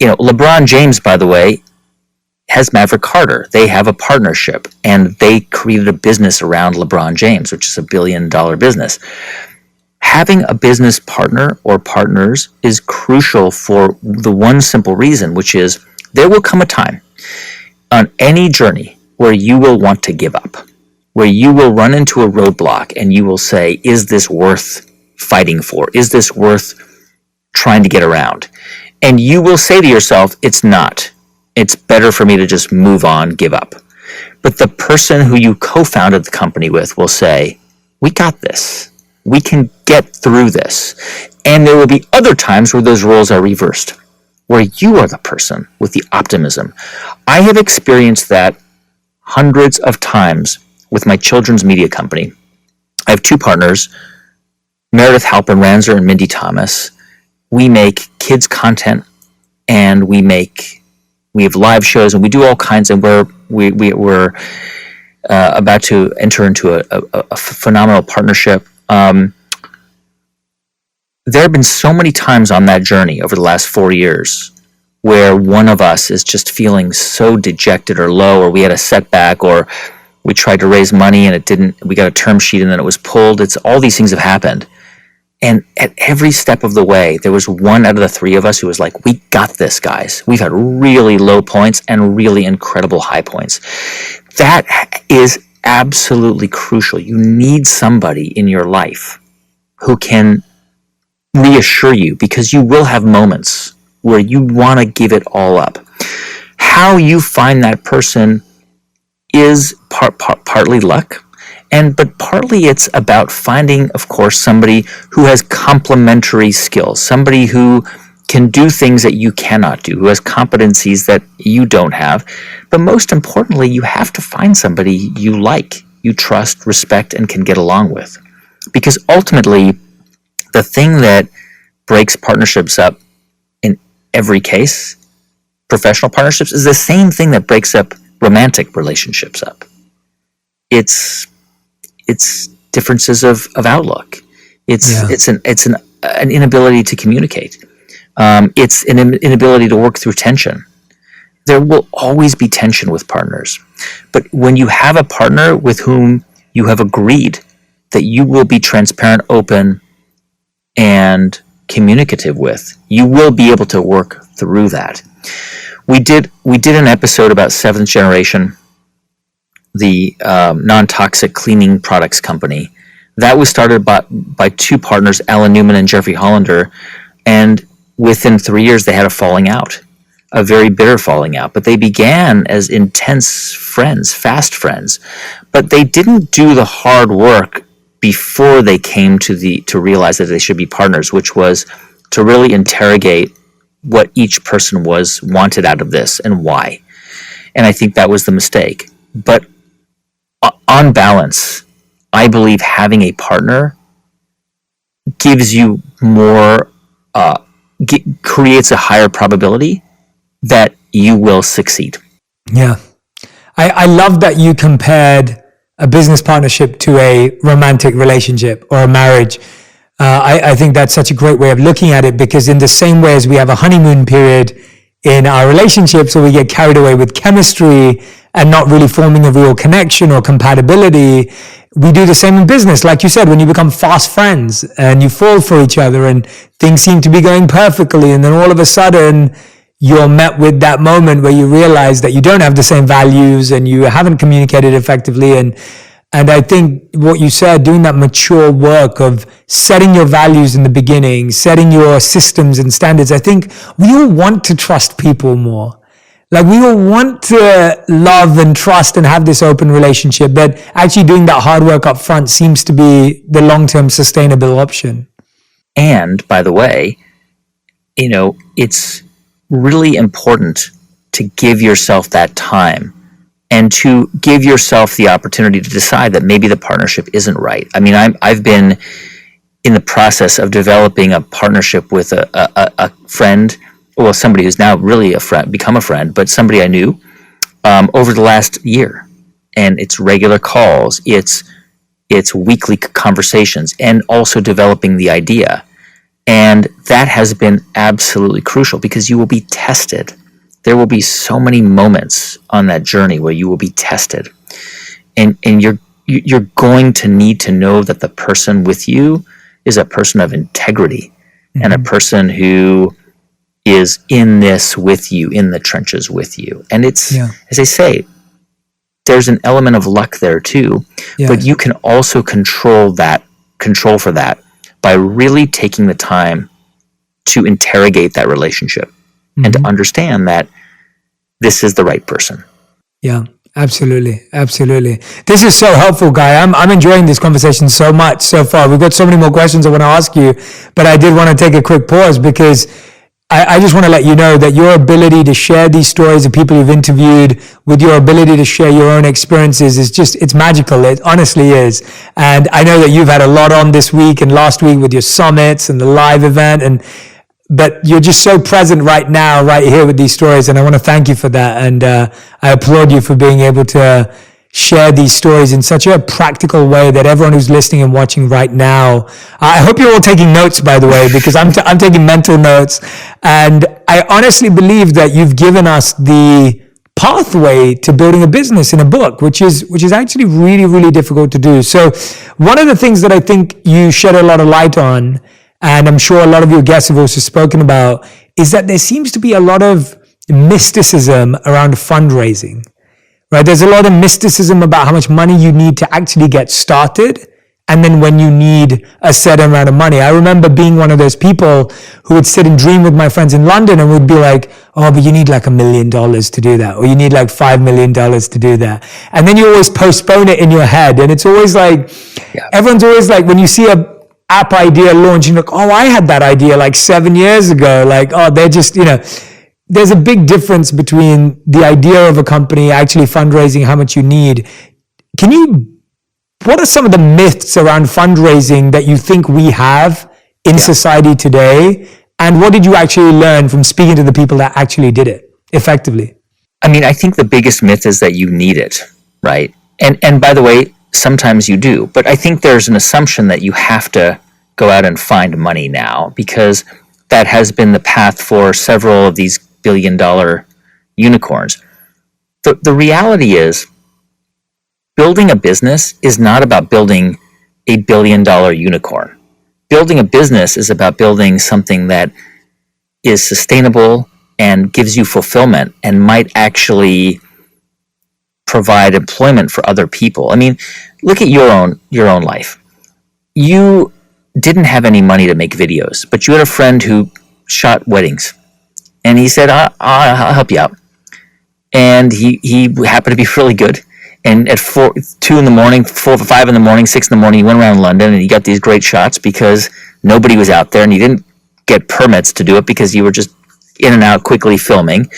[SPEAKER 2] LeBron James, by the way, has Maverick Carter. They have a partnership, and they created a business around LeBron James, which is $1 billion business. Having a business partner or partners is crucial for the one simple reason, which is there will come a time on any journey where you will want to give up, where you will run into a roadblock and you will say, is this worth fighting for? Is this worth trying to get around? And you will say to yourself, it's not. It's better for me to just move on, give up. But the person who you co-founded the company with will say, we got this. We can get through this. And there will be other times where those roles are reversed, where you are the person with the optimism. I have experienced that hundreds of times with my children's media company. I have two partners, Meredith Halpern-Ranzer and Mindy Thomas. We make kids content, and we have live shows, and we do all kinds, and we're about to enter into a phenomenal partnership. There have been so many times on that journey over the last 4 years where one of us is just feeling so dejected or low, or we had a setback, or we tried to raise money and we got a term sheet and then it was pulled. All these things have happened. And at every step of the way, there was one out of the three of us who was like, we got this, guys. We've had really low points and really incredible high points. That is absolutely crucial. You need somebody in your life who can reassure you, because you will have moments where you want to give it all up. How you find that person is partly luck, but partly it's about finding, of course, somebody who has complementary skills, somebody who can do things that you cannot do, who has competencies that you don't have. But most importantly, you have to find somebody you like, you trust, respect, and can get along with. Because ultimately, the thing that breaks partnerships up in every case, professional partnerships, is the same thing that breaks up romantic relationships up. it's differences of outlook. It's an inability to communicate. It's an inability to work through tension. There will always be tension with partners. But when you have a partner with whom you have agreed that you will be transparent, open, and communicative with, you will be able to work through that. We did an episode about Seventh Generation, the non-toxic cleaning products company. That was started by two partners, Alan Newman and Jeffrey Hollander, and within 3 years they had a falling out, a very bitter falling out. But they began as intense friends, fast friends, but they didn't do the hard work before they came to realize that they should be partners, which was to really interrogate what each person wanted out of this and why. And I think that was the mistake. But on balance, I believe having a partner gives you more, creates a higher probability that you will succeed.
[SPEAKER 1] Yeah. I love that you compared a business partnership to a romantic relationship or a marriage. I think that's such a great way of looking at it, because in the same way as we have a honeymoon period in our relationships where we get carried away with chemistry and not really forming a real connection or compatibility, we do the same in business. Like you said, when you become fast friends and you fall for each other and things seem to be going perfectly, and then all of a sudden you're met with that moment where you realize that you don't have the same values and you haven't communicated effectively. And I think what you said, doing that mature work of setting your values in the beginning, setting your systems and standards, I think we all want to trust people more. Like, we all want to love and trust and have this open relationship, but actually doing that hard work up front seems to be the long-term sustainable option.
[SPEAKER 2] And by the way, it's really important to give yourself that time and to give yourself the opportunity to decide that maybe the partnership isn't right. I mean, I've been in the process of developing a partnership with a friend, well, somebody who's now really become a friend, but somebody I knew over the last year. And it's regular calls, it's weekly conversations, and also developing the idea. And that has been absolutely crucial, because you will be tested. There will be so many moments on that journey where you will be tested. And you're going to need to know that the person with you is a person of integrity, mm-hmm. and a person who is in this with you, in the trenches with you. And it's, as I say, there's an element of luck there too, but you can also control for that by really taking the time to interrogate that relationship, mm-hmm. and to understand that this is the right person.
[SPEAKER 1] Yeah, absolutely. Absolutely. This is so helpful, Guy. I'm enjoying this conversation so much so far. We've got so many more questions I want to ask you, but I did want to take a quick pause, because I just want to let you know that your ability to share these stories of people you've interviewed, with your ability to share your own experiences, it's magical. It honestly is. And I know that you've had a lot on this week and last week with your summits and the live event, but you're just so present right now, right here with these stories. And I want to thank you for that. And I applaud you for being able to share these stories in such a practical way that everyone who's listening and watching right now, I hope you're all taking notes, by the way, because I'm taking mental notes. And I honestly believe that you've given us the pathway to building a business in a book, which is actually really, really difficult to do. So one of the things that I think you shed a lot of light on, and I'm sure a lot of your guests have also spoken about, is that there seems to be a lot of mysticism around fundraising. Right? There's a lot of mysticism about how much money you need to actually get started, and then when you need a certain amount of money. I remember being one of those people who would sit and dream with my friends in London and would be like, oh, but you need like $1 million to do that, or you need like $5 million to do that. And then you always postpone it in your head. And it's always like, everyone's always like, when you see a app idea launch, you're like, oh, I had that idea like 7 years ago. Like, oh, they're just, there's a big difference between the idea of a company actually fundraising, how much you need. What are some of the myths around fundraising that you think we have in society today? And what did you actually learn from speaking to the people that actually did it effectively?
[SPEAKER 2] I mean, I think the biggest myth is that you need it, right? And by the way, sometimes you do. But I think there's an assumption that you have to go out and find money now, because that has been the path for several of these billion-dollar unicorns. The reality is, building a business is not about building a billion-dollar unicorn. Building a business is about building something that is sustainable and gives you fulfillment and might actually provide employment for other people. I mean, look at your own life. You didn't have any money to make videos, but you had a friend who shot weddings, and he said, I'll help you out. And he happened to be really good. And at 2 in the morning, 4, 5 in the morning, 6 in the morning, he went around London and he got these great shots because nobody was out there, and he didn't get permits to do it because you were just in and out quickly filming.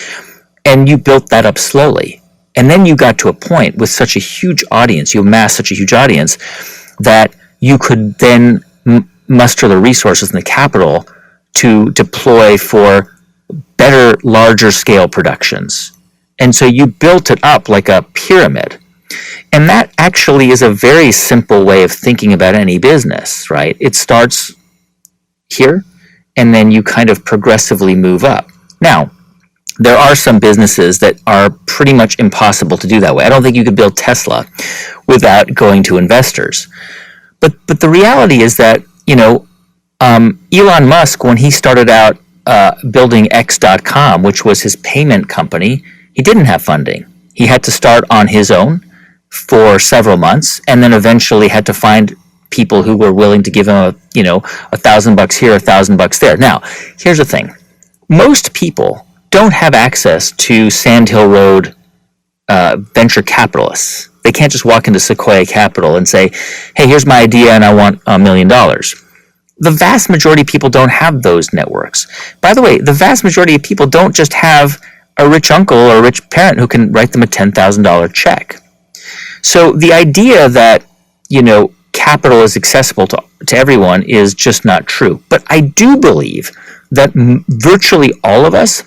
[SPEAKER 2] And you built that up slowly. And then you got to a point with such a huge audience, you amassed such a huge audience, that you could then muster the resources and the capital to deploy for better, larger scale productions. And so you built it up like a pyramid. And that actually is a very simple way of thinking about any business, right? It starts here, and then you kind of progressively move up. Now, there are some businesses that are pretty much impossible to do that way. I don't think you could build Tesla without going to investors. But the reality is that, Elon Musk, when he started out building X.com, which was his payment company, he didn't have funding. He had to start on his own for several months, and then eventually had to find people who were willing to give him $1,000 here, $1,000 there. Now, here's the thing. Most people don't have access to Sand Hill Road venture capitalists. They can't just walk into Sequoia Capital and say, hey, here's my idea and I want $1 million. The vast majority of people don't have those networks. By the way, the vast majority of people don't just have a rich uncle or a rich parent who can write them a $10,000 check. So the idea that, capital is accessible to everyone is just not true. But I do believe that virtually all of us,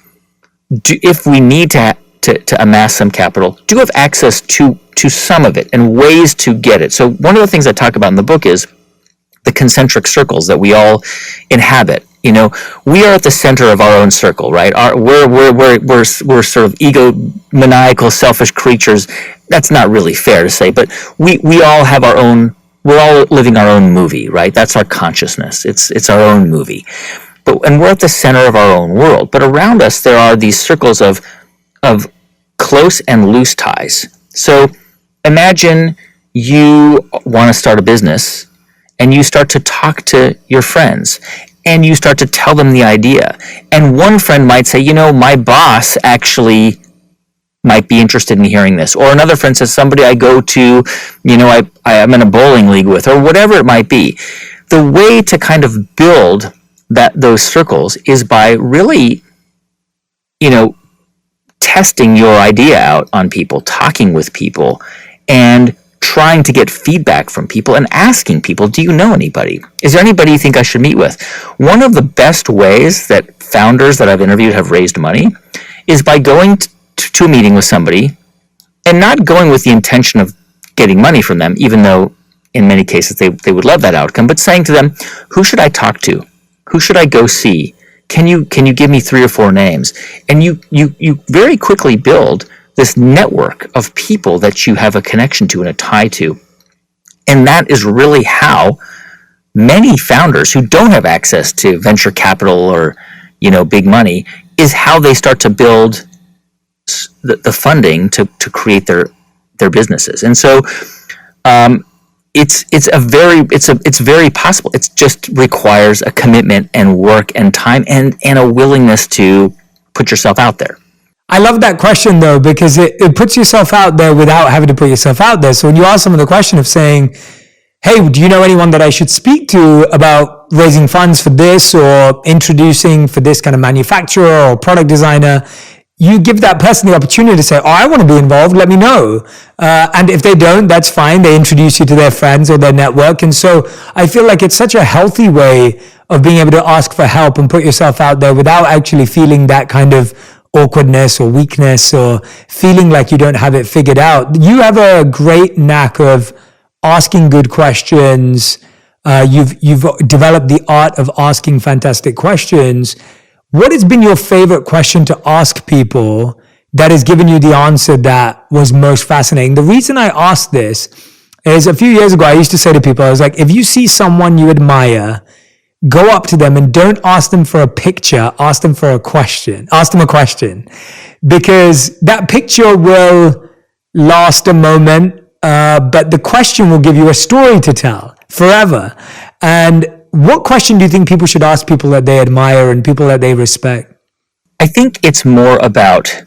[SPEAKER 2] if we need to amass some capital, do have access to some of it and ways to get it. So one of the things I talk about in the book is the concentric circles that we all inhabit. We are at the center of our own circle, right? We're sort of egomaniacal, selfish creatures. That's not really fair to say, but we all have our own. We're all living our own movie, right? That's our consciousness. It's our own movie. And we're at the center of our own world. But around us, there are these circles of close and loose ties. So imagine you want to start a business, and you start to talk to your friends, and you start to tell them the idea. And one friend might say, my boss actually might be interested in hearing this. Or another friend says, somebody I go to, I'm in a bowling league with, or whatever it might be. The way to kind of build those circles is by really, testing your idea out on people, talking with people, and trying to get feedback from people and asking people, do you know anybody? Is there anybody you think I should meet with? One of the best ways that founders that I've interviewed have raised money is by going to a meeting with somebody and not going with the intention of getting money from them, even though in many cases they would love that outcome, but saying to them, who should I talk to? Who should I go see? Can you give me 3 or 4 names? And you very quickly build this network of people that you have a connection to and a tie to. And that is really how many founders who don't have access to venture capital or, big money, is how they start to build the funding to create their businesses. And so it's very possible. It just requires a commitment and work and time and a willingness to put yourself out there.
[SPEAKER 1] I love that question though, because it puts yourself out there without having to put yourself out there. So when you ask someone the question of saying, hey, do you know anyone that I should speak to about raising funds for this or introducing for this kind of manufacturer or product designer, you give that person the opportunity to say, oh, I want to be involved, let me know. And if they don't, that's fine. They introduce you to their friends or their network. And so I feel like it's such a healthy way of being able to ask for help and put yourself out there without actually feeling that kind of awkwardness or weakness or feeling like you don't have it figured out. You have a great knack of asking good questions. You've developed the art of asking fantastic questions. What has been your favorite question to ask people that has given you the answer that was most fascinating? The reason I asked this is a few years ago, I used to say to people, I was like, if you see someone you admire, go up to them and don't ask them for a picture, ask them for a question. Ask them a question. Because that picture will last a moment, but the question will give you a story to tell forever. And what question do you think people should ask people that they admire and people that they respect?
[SPEAKER 2] I think it's more about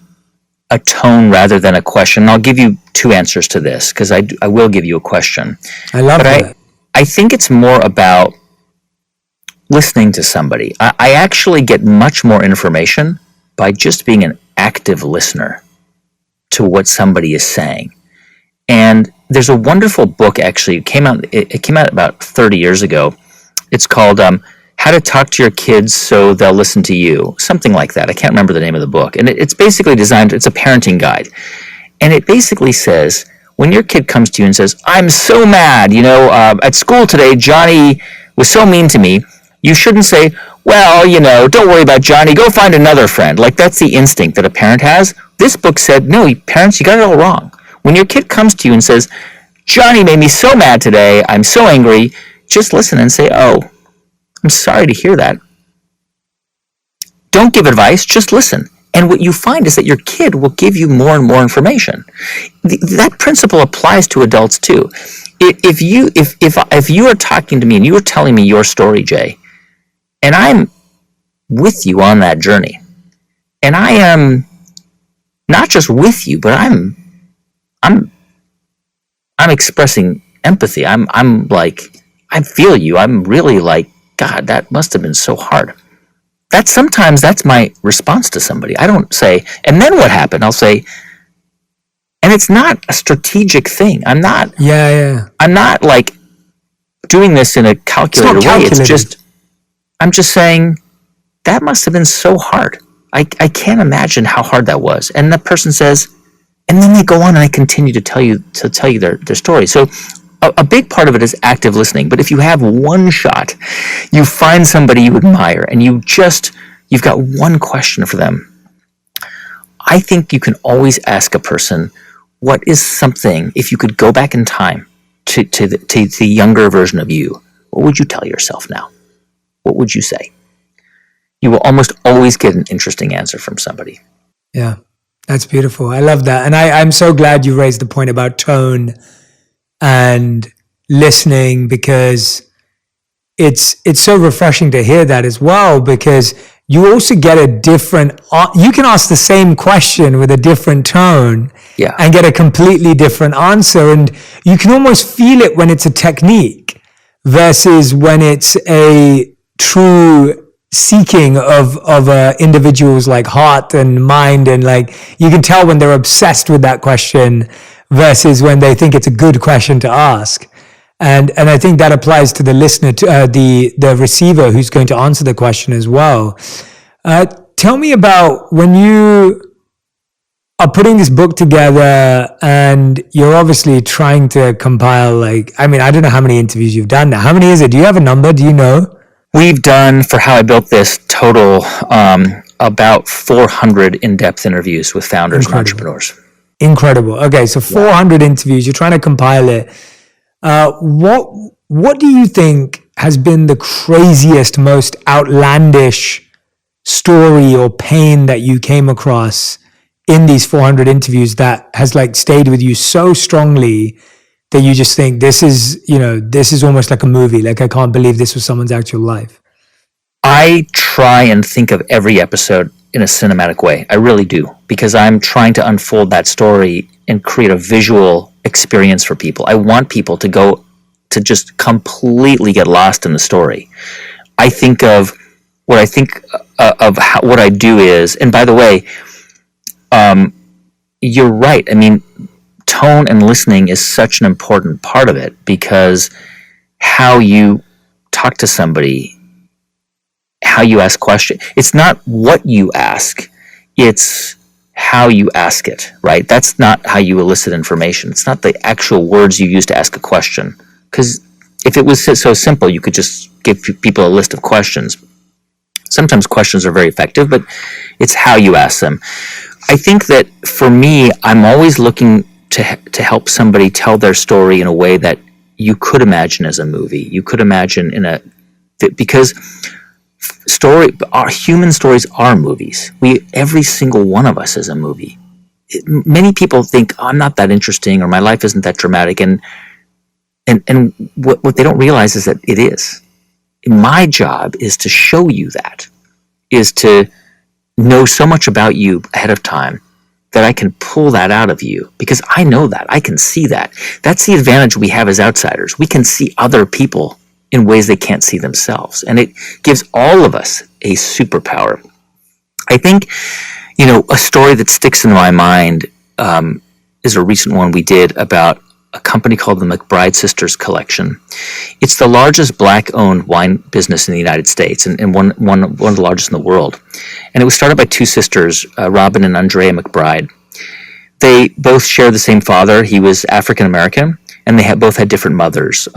[SPEAKER 2] a tone rather than a question. And I'll give you two answers to this because I will give you a question.
[SPEAKER 1] I love that.
[SPEAKER 2] I think it's more about listening to somebody. I actually get much more information by just being an active listener to what somebody is saying. And there's a wonderful book actually. It came out about 30 years ago. It's called How to Talk to Your Kids So They'll Listen to You, something like that. I can't remember the name of the book. And it's basically designed, it's a parenting guide. And it basically says, when your kid comes to you and says, I'm so mad, at school today, Johnny was so mean to me, you shouldn't say, well, don't worry about Johnny, go find another friend. Like, that's the instinct that a parent has. This book said, no, parents, you got it all wrong. When your kid comes to you and says, Johnny made me so mad today, I'm so angry, just listen and say, oh, I'm sorry to hear that. Don't give advice, just listen. And what you find is that your kid will give you more and more information. That principle applies to adults too. If you are talking to me and you are telling me your story, Jay, and I'm with you on that journey, and I am not just with you, but I'm expressing empathy. I'm like, I feel you. I'm really like, God, that must have been so hard. Sometimes that's my response to somebody. I don't say, and then what happened? I'll say, and it's not a strategic thing. I'm not like doing this in a calculated way. It's just, I'm just saying, that must have been so hard. I can't imagine how hard that was. And the person says, and then they go on and I continue to tell you their story. So a big part of it is active listening. But if you have one shot, you find somebody you admire and you've got one question for them, I think you can always ask a person, what is something, if you could go back in time to the younger version of you, what would you tell yourself now? What would you say? You will almost always get an interesting answer from somebody.
[SPEAKER 1] Yeah, that's beautiful. I love that. And I'm so glad you raised the point about tone and listening, because it's so refreshing to hear that as well, because you also get you can ask the same question with a different tone and get a completely different answer. And you can almost feel it when it's a technique versus when it's a true seeking of a individual's like heart and mind. And like, you can tell when they're obsessed with that question versus when they think it's a good question to ask. And I think that applies to the listener, to the receiver who's going to answer the question as well. Tell me about when you are putting this book together and you're obviously trying to compile, I don't know how many interviews you've done now. How many is it? Do you have a number? Do you know?
[SPEAKER 2] We've done, for How I Built This, total about 400 in-depth interviews with founders and entrepreneurs.
[SPEAKER 1] Incredible. Okay, so 400 interviews. You're trying to compile it. What do you think has been the craziest, most outlandish story or pain that you came across in these 400 interviews that has stayed with you so strongly that you just think this is almost like a movie? Like, I can't believe this was someone's actual life.
[SPEAKER 2] I try and think of every episode in a cinematic way. I really do, because I'm trying to unfold that story and create a visual experience for people. I want people to just completely get lost in the story. I think of what I do is, and by the way, you're right. I mean, tone and listening is such an important part of it, because how you talk to somebody, how you ask questions, it's not what you ask, It's how you ask it, right? That's not how you elicit information. It's not the actual words you use to ask a question. Because if it was so simple, you could just give people a list of questions. Sometimes questions are very effective, but it's how you ask them. I think that for me, I'm always looking to help somebody tell their story in a way that you could imagine as a movie. You could imagine because our human stories are movies. Every single one of us is a movie. Many people think, I'm not that interesting, or my life isn't that dramatic, and what they don't realize is that it is. My job is to show you that, is to know so much about you ahead of time that I can pull that out of you, because I know that. I can see that. That's the advantage we have as outsiders. We can see other people in ways they can't see themselves, and it gives all of us a superpower. I think, a story that sticks in my mind is a recent one we did about a company called the McBride Sisters Collection. It's the largest Black-owned wine business in the United States, and one of the largest in the world. And it was started by two sisters, Robin and Andrea McBride. They both share the same father. He was African American, and they both had different mothers.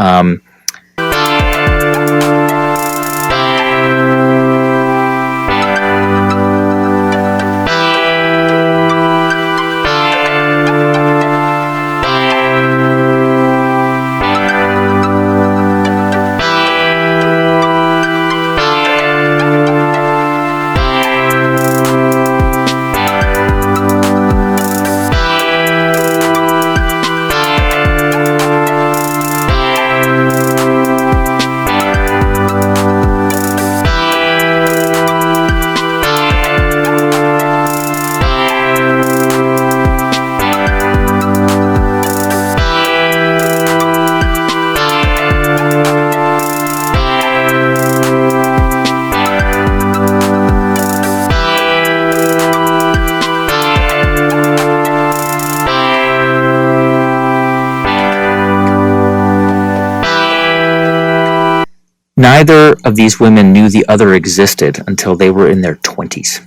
[SPEAKER 2] Neither of these women knew the other existed until they were in their 20s.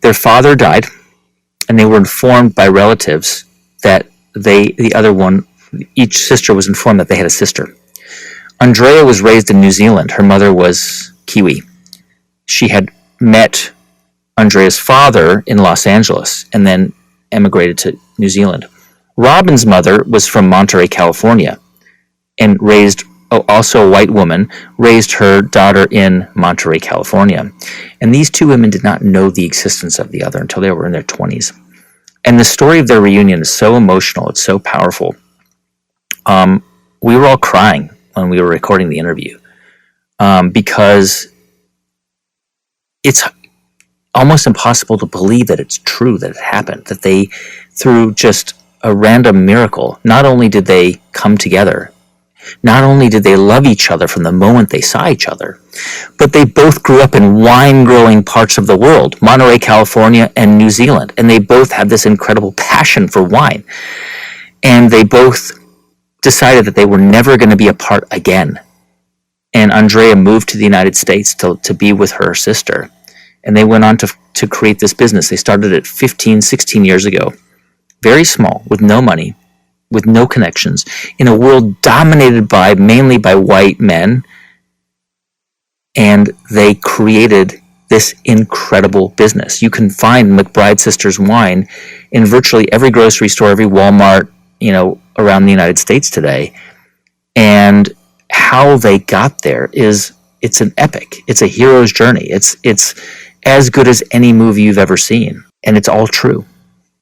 [SPEAKER 2] Their father died, and they were informed by relatives that each sister was informed that they had a sister. Andrea was raised in New Zealand. Her mother was Kiwi. She had met Andrea's father in Los Angeles and then emigrated to New Zealand. Robin's mother was from Monterey, California, and also a white woman, raised her daughter in Monterey, California. And these two women did not know the existence of the other until they were in their 20s. And the story of their reunion is so emotional. It's so powerful. We were all crying when we were recording the interview because it's almost impossible to believe that it's true, that it happened, that they, through just a random miracle, not only did they come together, not only did they love each other from the moment they saw each other, but they both grew up in wine-growing parts of the world, Monterey, California, and New Zealand, and they both had this incredible passion for wine. And they both decided that they were never going to be apart again. And Andrea moved to the United States to be with her sister, and they went on to create this business. They started it 15, 16 years ago, very small, with no money, with no connections, in a world dominated mainly by white men, and they created this incredible business. You can find McBride Sisters wine in virtually every grocery store, every Walmart, around the United States today. And how they got there it's an epic. It's a hero's journey. It's as good as any movie you've ever seen, and it's all true.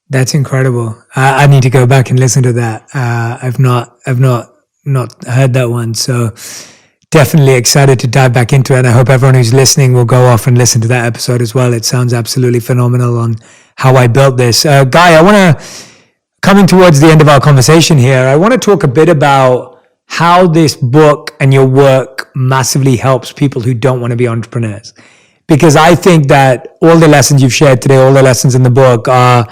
[SPEAKER 1] That's incredible. I need to go back and listen to that. I've not heard that one. So definitely excited to dive back into it. And I hope everyone who's listening will go off and listen to that episode as well. It sounds absolutely phenomenal on how I built this. Guy, I want to, coming towards the end of our conversation here, I want to talk a bit about how this book and your work massively helps people who don't want to be entrepreneurs. Because I think that all the lessons you've shared today, all the lessons in the book are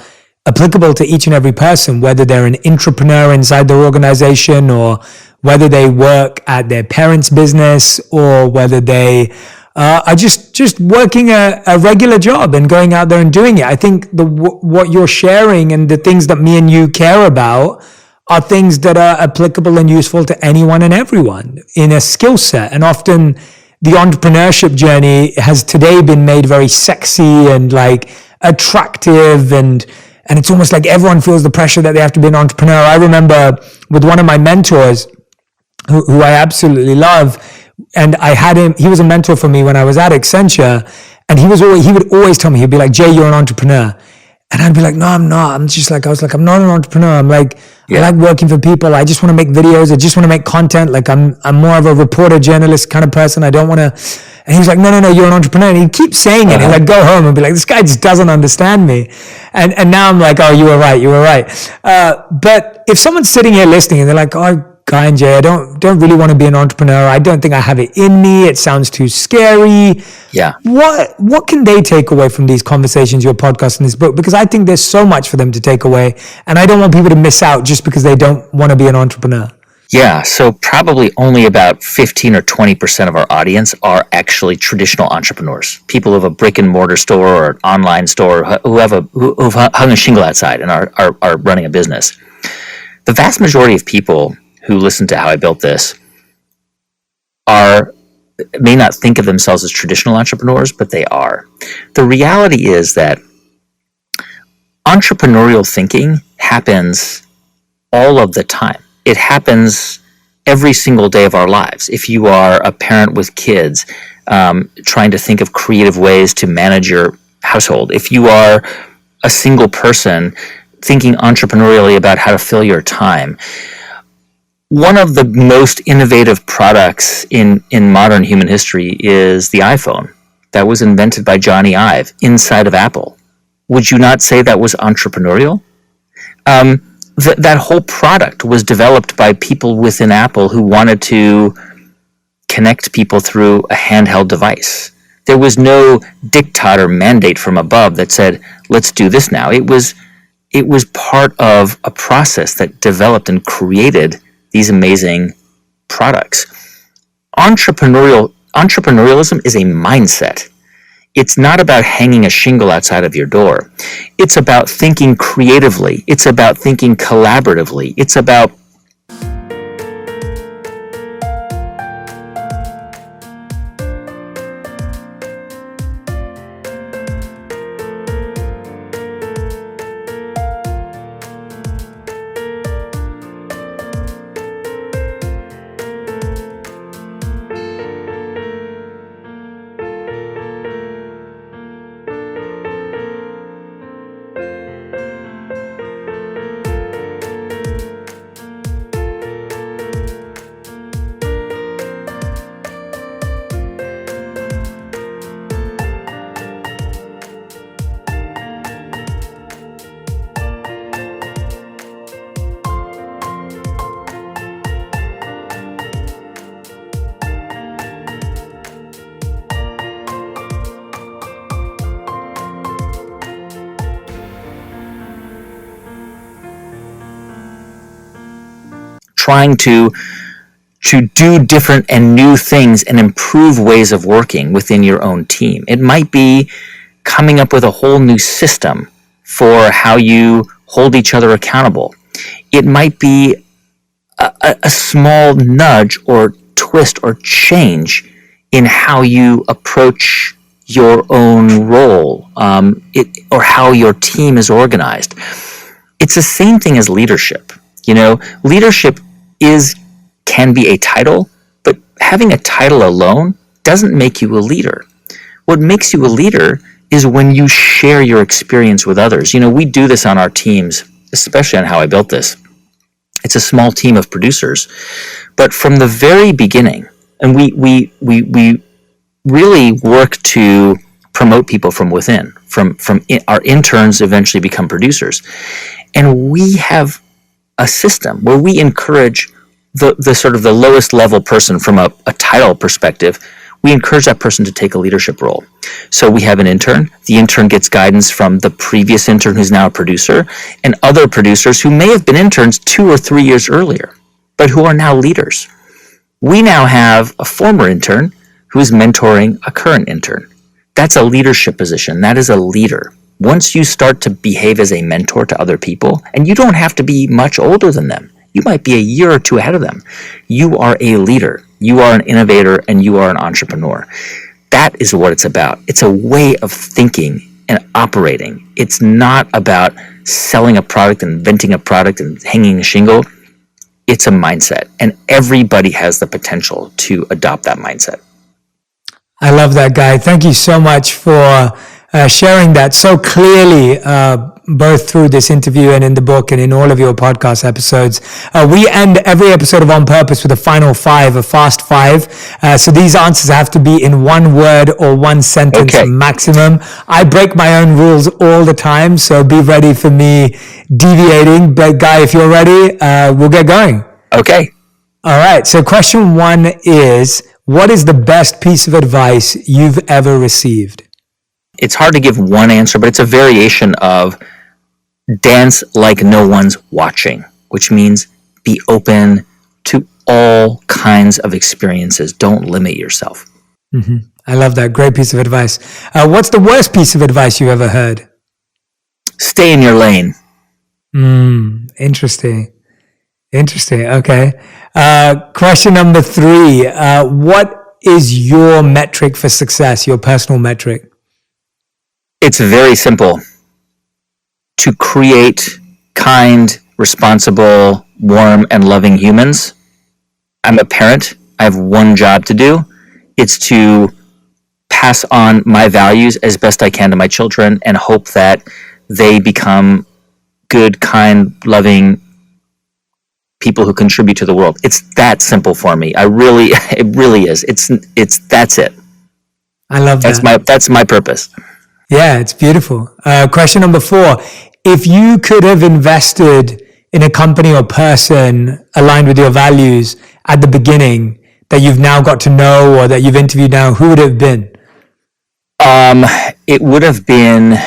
[SPEAKER 1] applicable to each and every person, whether they're an entrepreneur inside their organization or whether they work at their parents' business or whether they are just working a regular job and going out there and doing it. I think what you're sharing and the things that me and you care about are things that are applicable and useful to anyone and everyone in a skill set. And often the entrepreneurship journey has today been made very sexy and like attractive, and it's almost like everyone feels the pressure that they have to be an entrepreneur. I remember with one of my mentors who I absolutely love, and I had him, he was a mentor for me when I was at Accenture, and he would always tell me, he'd be like, Jay, you're an entrepreneur. And I'd be like, no, I'm not. I'm not an entrepreneur. I'm like, I like working for people. I just want to make videos. I just want to make content. Like I'm more of a reporter, journalist kind of person. I don't want to. And he was like, no, you're an entrepreneur. And he'd keep saying it. He'd like go home and be like, this guy just doesn't understand me. And now I'm like, oh, you were right. But if someone's sitting here listening and they're like, oh, Guy and Jay, I don't really want to be an entrepreneur. I don't think I have it in me. It sounds too scary.
[SPEAKER 2] Yeah.
[SPEAKER 1] What can they take away from these conversations, your podcast, and this book? Because I think there's so much for them to take away, and I don't want people to miss out just because they don't want to be an entrepreneur.
[SPEAKER 2] Yeah, so probably only about 15 or 20% of our audience are actually traditional entrepreneurs, people who have a brick and mortar store or an online store who've hung a shingle outside and are running a business. The vast majority of people who listen to How I Built This may not think of themselves as traditional entrepreneurs, but they are. The reality is that entrepreneurial thinking happens all of the time. It happens every single day of our lives. If you are a parent with kids, trying to think of creative ways to manage your household, if you are a single person thinking entrepreneurially about how to fill your time, one of the most innovative products in modern human history is the iPhone that was invented by Johnny Ive inside of Apple. Would you not say that was entrepreneurial? That whole product was developed by people within Apple who wanted to connect people through a handheld device. There was no diktat or mandate from above that said, let's do this now. It was part of a process that developed and created these amazing products. Entrepreneurialism is a mindset. It's not about hanging a shingle outside of your door. It's about thinking creatively. It's about thinking collaboratively. It's about trying to do different and new things and improve ways of working within your own team. It might be coming up with a whole new system for how you hold each other accountable. It might be a small nudge or twist or change in how you approach your own role, or how your team is organized. It's the same thing as leadership. Leadership can be a title, but having a title alone doesn't make you a leader. What makes you a leader is when you share your experience with others. We do this on our teams, especially on How I Built This. It's a small team of producers, but from the very beginning, and we really work to promote people from within. From our interns eventually become producers, and we have a system where we encourage the sort of the lowest level person from a title perspective. We encourage that person to take a leadership role. So we have an intern. The intern gets guidance from the previous intern who's now a producer, and other producers who may have been interns 2 or 3 years earlier, but who are now leaders. We now have a former intern who's mentoring a current intern. That's a leadership position. That is a leader. Once you start to behave as a mentor to other people, and you don't have to be much older than them, you might be a year or two ahead of them. You are a leader. You are an innovator, and you are an entrepreneur. That is what it's about. It's a way of thinking and operating. It's not about selling a product, inventing a product, and hanging a shingle. It's a mindset, and everybody has the potential to adopt that mindset.
[SPEAKER 1] I love that, Guy. Thank you so much for sharing that so clearly, both through this interview and in the book and in all of your podcast episodes. We end every episode of On Purpose with a final five, a fast five. So these answers have to be in one word or one sentence maximum. I break my own rules all the time, so be ready for me deviating. But Guy, if you're ready, we'll get going.
[SPEAKER 2] Okay.
[SPEAKER 1] All right. So question one is, what is the best piece of advice you've ever received?
[SPEAKER 2] It's hard to give one answer, but it's a variation of dance like no one's watching, which means be open to all kinds of experiences. Don't limit yourself.
[SPEAKER 1] Mm-hmm. I love that. Great piece of advice. What's the worst piece of advice you ever heard?
[SPEAKER 2] Stay in your lane.
[SPEAKER 1] Interesting. Okay. Question number three. What is your metric for success, your personal metric?
[SPEAKER 2] It's very simple. To create kind, responsible, warm, and loving humans. I'm a parent. I have one job to do. It's to pass on my values as best I can to my children and hope that they become good, kind, loving people who contribute to the world. It's that simple for me. It really is. That's it.
[SPEAKER 1] I love that.
[SPEAKER 2] That's my purpose.
[SPEAKER 1] Yeah, it's beautiful. Question number four. If you could have invested in a company or person aligned with your values at the beginning that you've now got to know or that you've interviewed now, who would it have been?
[SPEAKER 2] It would have been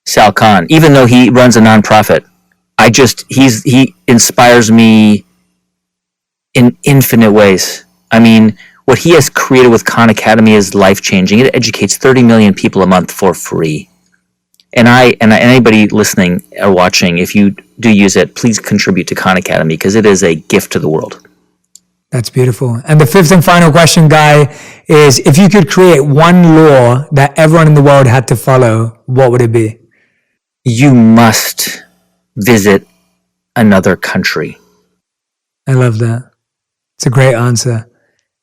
[SPEAKER 2] Sal Khan, even though he runs a nonprofit. He inspires me in infinite ways. I mean, what he has created with Khan Academy is life-changing. It educates 30 million people a month for free. And anybody listening or watching, if you do use it, please contribute to Khan Academy because it is a gift to the world.
[SPEAKER 1] That's beautiful. And the fifth and final question, Guy, is if you could create one law that everyone in the world had to follow, what would it be?
[SPEAKER 2] You must visit another country.
[SPEAKER 1] I love that. It's a great answer.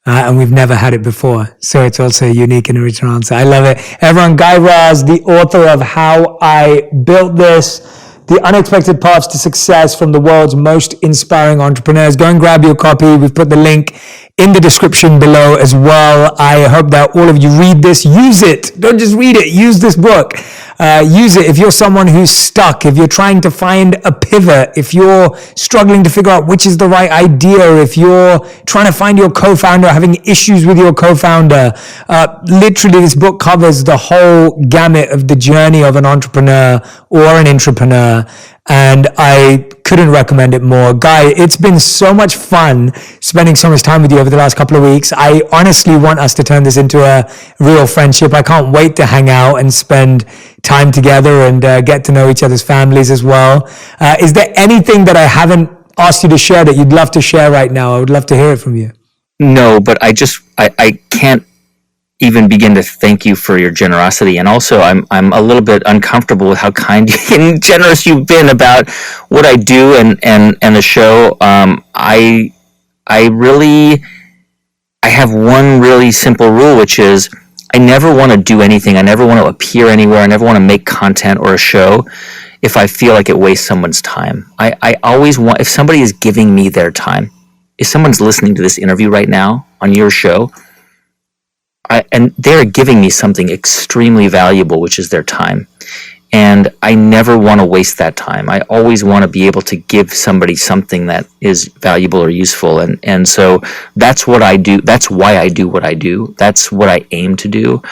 [SPEAKER 1] And we've never had it before. So it's also a unique and original answer. I love it. Everyone, Guy Raz, the author of How I Built This, The Unexpected Paths to Success from the World's Most Inspiring Entrepreneurs. Go and grab your copy. We've put the link in the description below as well. I hope that all of you read this. Use it. Don't just read it. Use this book. Use it if you're someone who's stuck, if you're trying to find a pivot, if you're struggling to figure out which is the right idea, if you're trying to find your co-founder, having issues with your co-founder. Literally, this book covers the whole gamut of the journey of an entrepreneur or an intrapreneur. And I couldn't recommend it more. Guy, it's been so much fun spending so much time with you over the last couple of weeks. I honestly want us to turn this into a real friendship. I can't wait to hang out and spend time together and get to know each other's families as well. Is there anything that I haven't asked you to share that you'd love to share right now? I would love to hear it from you.
[SPEAKER 2] No, but I can't even begin to thank you for your generosity. And also I'm a little bit uncomfortable with how kind and generous you've been about what I do and the show. I have one really simple rule, which is I never want to do anything. I never want to appear anywhere. I never want to make content or a show if I feel like it wastes someone's time. I always want, if somebody is giving me their time, if someone's listening to this interview right now on your show, and they're giving me something extremely valuable, which is their time. And I never want to waste that time. I always want to be able to give somebody something that is valuable or useful. And so that's what I do. That's why I do what I do. That's what I aim to do.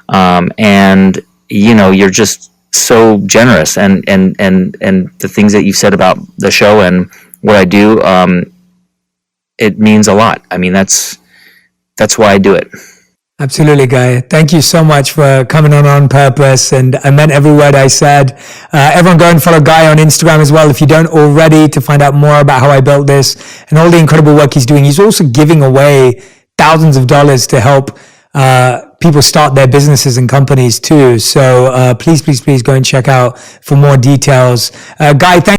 [SPEAKER 2] And, you know, you're just so generous. And the things that you've said about the show and what I do, it means a lot. I mean, that's that's why I do it.
[SPEAKER 1] Absolutely, Guy. Thank you so much for coming on Purpose. And I meant every word I said. Everyone go and follow Guy on Instagram as well if you don't already, to find out more about how I built this and all the incredible work he's doing. He's also giving away thousands of dollars to help people start their businesses and companies too. So please go and check out for more details. Guy, thank